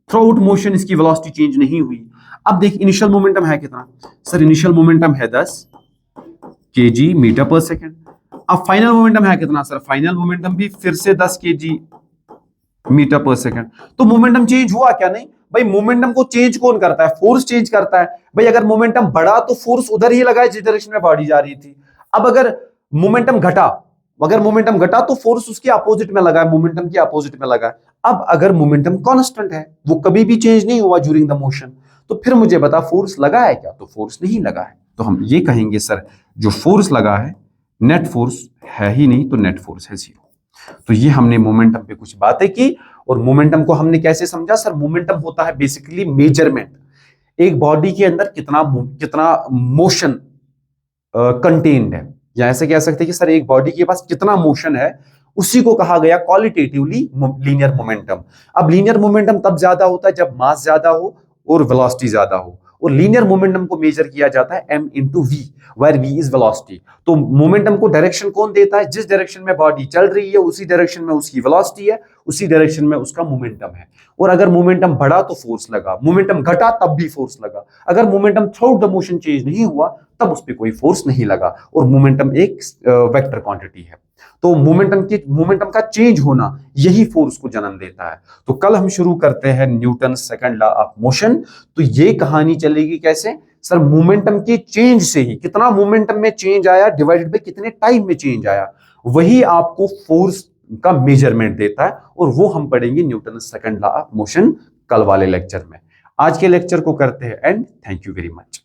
थ्रू आउट मोशन इसकी वेलोसिटी चेंज नहीं हुई। अब देख इनिशियल मोमेंटम है कितना? सर इनिशियल मोमेंटम है 10 केजी मीटर पर सेकेंड। अब फाइनल मोमेंटम है कितना? सर फाइनल मोमेंटम भी फिर से 10 केजी मीटर पर सेकेंड। तो मोमेंटम चेंज हुआ क्या? नहीं भाई, मोमेंटम को चेंज कौन करता है? फोर्स चेंज करता है। भाई अगर मोमेंटम बढ़ा तो फोर्स उधर ही लगा है जिस डायरेक्शन में बॉडी जा रही थी। अब अगर मोमेंटम घटा तो फोर्स उसके अपोजिट में लगा है, मोमेंटम के अपोजिट में लगा है। अब अगर मोमेंटम कांस्टेंट है, वो कभी भी चेंज नहीं हुआ ड्यूरिंग द मोशन, तो फिर मुझे बता फोर्स लगा है क्या? तो फोर्स नहीं लगा है। तो हम ये कहेंगे सर जो फोर्स लगा है नेट फोर्स है ही नहीं, तो नेट फोर्स है 0। तो ये हमने मोमेंटम पे कुछ बातें की, और मोमेंटम को हमने कैसे समझा? सर मोमेंटम होता है बेसिकली मेजरमेंट, एक बॉडी के अंदर कितना मोशन कंटेन्ड है, या ऐसे कह सकते हैं कि सर एक बॉडी के पास कितना मोशन है, उसी को कहा गया क्वालिटेटिवली लीनियर मोमेंटम। अब लीनियर मोमेंटम तब ज्यादा होता है जब मास ज्यादा हो और वेलोसिटी ज्यादा हो, और लीनियर मोमेंटम को मेजर किया जाता है m into V, where v is velocity. तो मोमेंटम को डायरेक्शन कौन देता है? जिस डायरेक्शन में बॉडी चल रही है उसी डायरेक्शन में उसकी वेलोसिटी है, उसी डायरेक्शन में उसका मोमेंटम है। और अगर मोमेंटम बढ़ा तो फोर्स लगा, मोमेंटम घटा तब भी फोर्स लगा। अगर momentum through out the motion change नहीं हुआ तब उस पर कोई फोर्स नहीं लगा। और मोमेंटम एक वेक्टर क्वांटिटी है, तो मोमेंटम का चेंज होना यही फोर्स को जन्म देता है। तो कल हम शुरू करते हैं Newton second law of motion. तो ये कहानी चलेगी कैसे? सर मोमेंटम के चेंज से ही, कितना मोमेंटम में चेंज आया डिवाइडेड बाय कितने टाइम में चेंज आया, वही आपको फोर्स का मेजरमेंट देता है। और वो हम पढ़ेंगे Newton second law of motion कल वाले लेक्चर में। आज के लेक्चर को करते हैं and. Thank you very much.